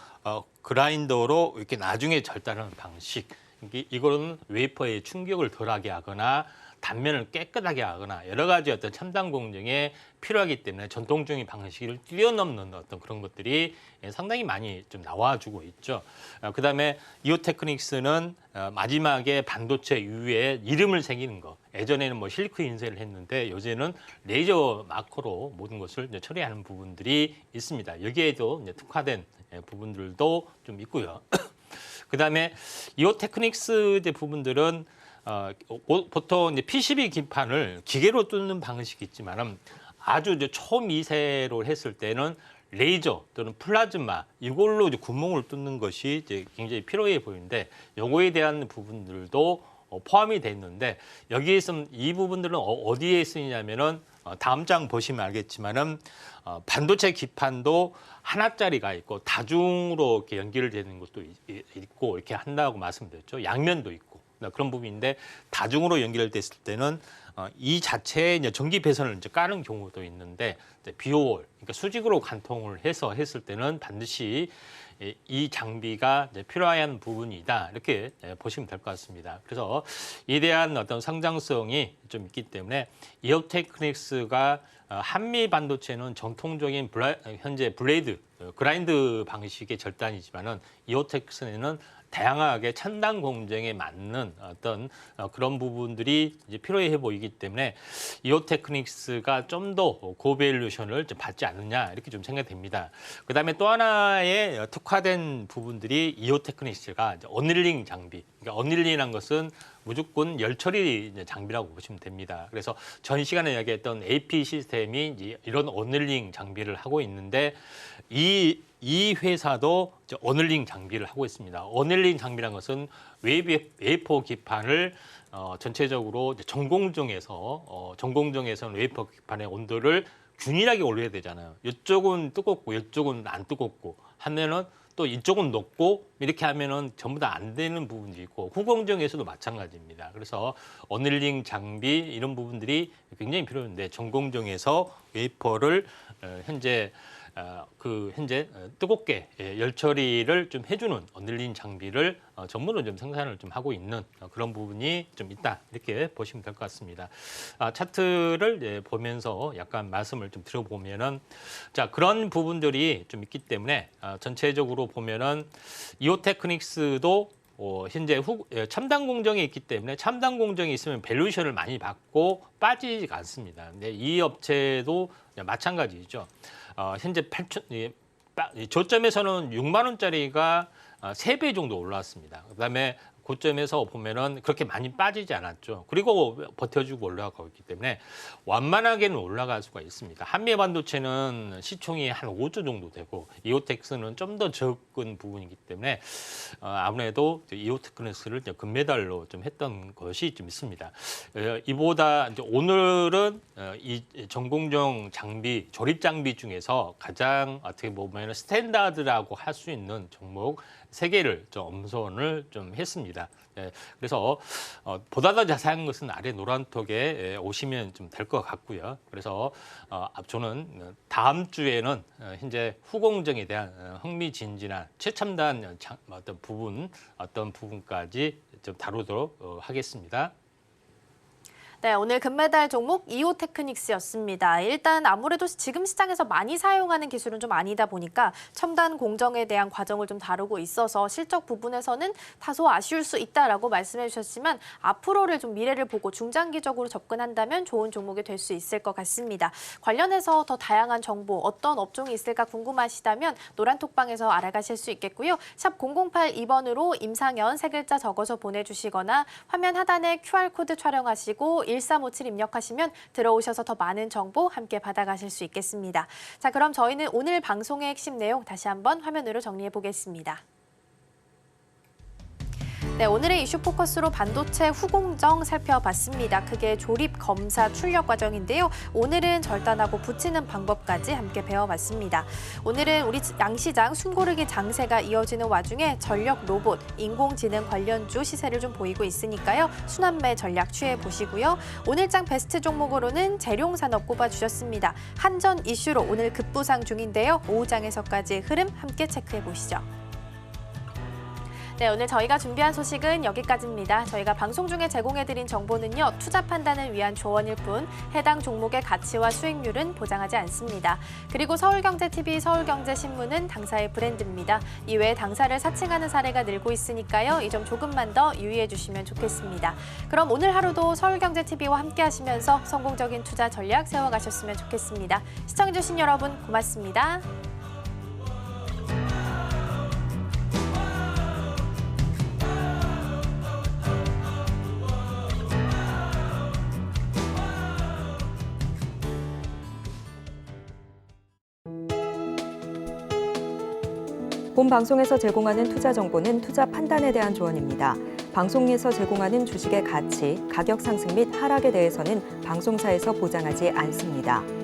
그라인더로 이렇게 나중에 절단하는 방식. 이거는 웨이퍼에 충격을 덜하게 하거나 단면을 깨끗하게 하거나 여러 가지 어떤 첨단 공정에 필요하기 때문에 전통적인 방식을 뛰어넘는 어떤 그런 것들이 상당히 많이 좀 나와주고 있죠. 그다음에 이오테크닉스는 마지막에 반도체 위에 이름을 새기는 거. 예전에는 뭐 실리크 인쇄를 했는데 요새는 레이저 마커로 모든 것을 이제 처리하는 부분들이 있습니다. 여기에도 이제 특화된 부분들도 좀 있고요. 그다음에 이오테크닉스 부분들은 보통 이제 PCB 기판을 기계로 뚫는 방식이 있지만은 아주 이제 초미세로 했을 때는 레이저 또는 플라즈마 이걸로 이제 구멍을 뚫는 것이 이제 굉장히 필요해 보이는데 요거에 대한 부분들도 포함이 돼 있는데 여기에서 이 부분들은 어디에 쓰이냐면은 다음 장 보시면 알겠지만은 반도체 기판도 하나짜리가 있고 다중으로 이렇게 연결되는 것도 있고 이렇게 한다고 말씀드렸죠. 양면도 있고 그런 부분인데 다중으로 연결됐을 때는 이 자체에 이제 전기 배선을 이제 까는 경우도 있는데 비오월 그러니까 수직으로 관통을 해서 했을 때는 반드시 이 장비가 이제 필요한 부분이다 이렇게 보시면 될 것 같습니다. 그래서 이에 대한 어떤 성장성이 좀 있기 때문에 이오테크닉스가 한미 반도체는 정통적인 현재 블레이드 그라인드 방식의 절단이지만은 이오테크닉스는 다양하게 첨단 공정에 맞는 어떤 그런 부분들이 이제 필요해 보이기 때문에 이오테크닉스가 좀 더 고밸류션을 좀 받지 않느냐 이렇게 좀 생각됩니다. 그다음에 또 하나의 특화된 부분들이 이오테크닉스가 어닐링 장비. 그러니까 어닐링이란 것은 무조건 열 처리 장비라고 보시면 됩니다. 그래서 전 시간에 이야기했던 AP 시스템이 이제 이런 어닐링 장비를 하고 있는데 이 회사도 어닐링 장비를 하고 있습니다. 어닐링 장비라는 것은 웨이퍼 기판을 전체적으로 전공정에서는 웨이퍼 기판의 온도를 균일하게 올려야 되잖아요. 이쪽은 뜨겁고 이쪽은 안 뜨겁고 하면은 또 이쪽은 높고 이렇게 하면은 전부 다 안 되는 부분도 있고 후공정에서도 마찬가지입니다. 그래서 어닐링 장비 이런 부분들이 굉장히 필요한데 전공정에서 웨이퍼를 현재 뜨겁게 열 처리를 좀 해주는 어닐링 장비를 전문으로 좀 생산을 좀 하고 있는 그런 부분이 좀 있다 이렇게 보시면 될 것 같습니다. 차트를 보면서 약간 말씀을 좀 드려보면은 자 그런 부분들이 좀 있기 때문에 전체적으로 보면은 이오테크닉스도 현재 첨단 공정이 있기 때문에 첨단 공정이 있으면 밸류에이션을 많이 받고 빠지지가 않습니다. 근데 이 업체도 마찬가지죠. 현재 저점에서는 6만 원짜리가 3배 정도 올라왔습니다. 그다음에 고점에서 보면은 그렇게 많이 빠지지 않았죠. 그리고 버텨주고 올라가고 있기 때문에 완만하게는 올라갈 수가 있습니다. 한미 반도체는 시총이 한 5조 정도 되고 이오텍스는 좀 더 적은 부분이기 때문에 아무래도 이오테크닉스를 금메달로 좀 했던 것이 좀 있습니다. 이보다 이제 오늘은 이 전공정 장비, 조립 장비 중에서 가장 어떻게 보면 스탠다드라고 할 수 있는 종목 3개를 좀 엄선을 좀 했습니다. 그래서 보다 더 자세한 것은 아래 노란톡에 오시면 좀 될 것 같고요. 그래서 저는 다음 주에는 현재 후공정에 대한 흥미진진한 최첨단 어떤 부분까지 좀 다루도록 하겠습니다. 네, 오늘 금메달 종목 이오테크닉스였습니다. 일단 아무래도 지금 시장에서 많이 사용하는 기술은 좀 아니다 보니까 첨단 공정에 대한 과정을 좀 다루고 있어서 실적 부분에서는 다소 아쉬울 수 있다라고 말씀해 주셨지만 앞으로를 좀 미래를 보고 중장기적으로 접근한다면 좋은 종목이 될 수 있을 것 같습니다. 관련해서 더 다양한 정보, 어떤 업종이 있을까 궁금하시다면 노란톡방에서 알아가실 수 있겠고요. 샵 0082번으로 임상현 세 글자 적어서 보내주시거나 화면 하단에 QR코드 촬영하시고 1357 입력하시면 들어오셔서 더 많은 정보 함께 받아가실 수 있겠습니다. 자, 그럼 저희는 오늘 방송의 핵심 내용 다시 한번 화면으로 정리해 보겠습니다. 네, 오늘의 이슈 포커스로 반도체 후공정 살펴봤습니다. 그게 조립, 검사, 출력 과정인데요. 오늘은 절단하고 붙이는 방법까지 함께 배워봤습니다. 오늘은 우리 양시장 숨고르기 장세가 이어지는 와중에 전력 로봇, 인공지능 관련주 시세를 좀 보이고 있으니까요. 순환매 전략 취해보시고요. 오늘장 베스트 종목으로는 재룡산업 꼽아주셨습니다. 한전 이슈로 오늘 급부상 중인데요. 오후장에서까지 흐름 함께 체크해보시죠. 네, 오늘 저희가 준비한 소식은 여기까지입니다. 저희가 방송 중에 제공해드린 정보는요, 투자 판단을 위한 조언일 뿐 해당 종목의 가치와 수익률은 보장하지 않습니다. 그리고 서울경제TV, 서울경제신문은 당사의 브랜드입니다. 이외에 당사를 사칭하는 사례가 늘고 있으니까요. 이 점 조금만 더 유의해 주시면 좋겠습니다. 그럼 오늘 하루도 서울경제TV와 함께 하시면서 성공적인 투자 전략 세워가셨으면 좋겠습니다. 시청해주신 여러분 고맙습니다. 본 방송에서 제공하는 투자 정보는 투자 판단에 대한 조언입니다. 방송에서 제공하는 주식의 가치, 가격 상승 및 하락에 대해서는 방송사에서 보장하지 않습니다.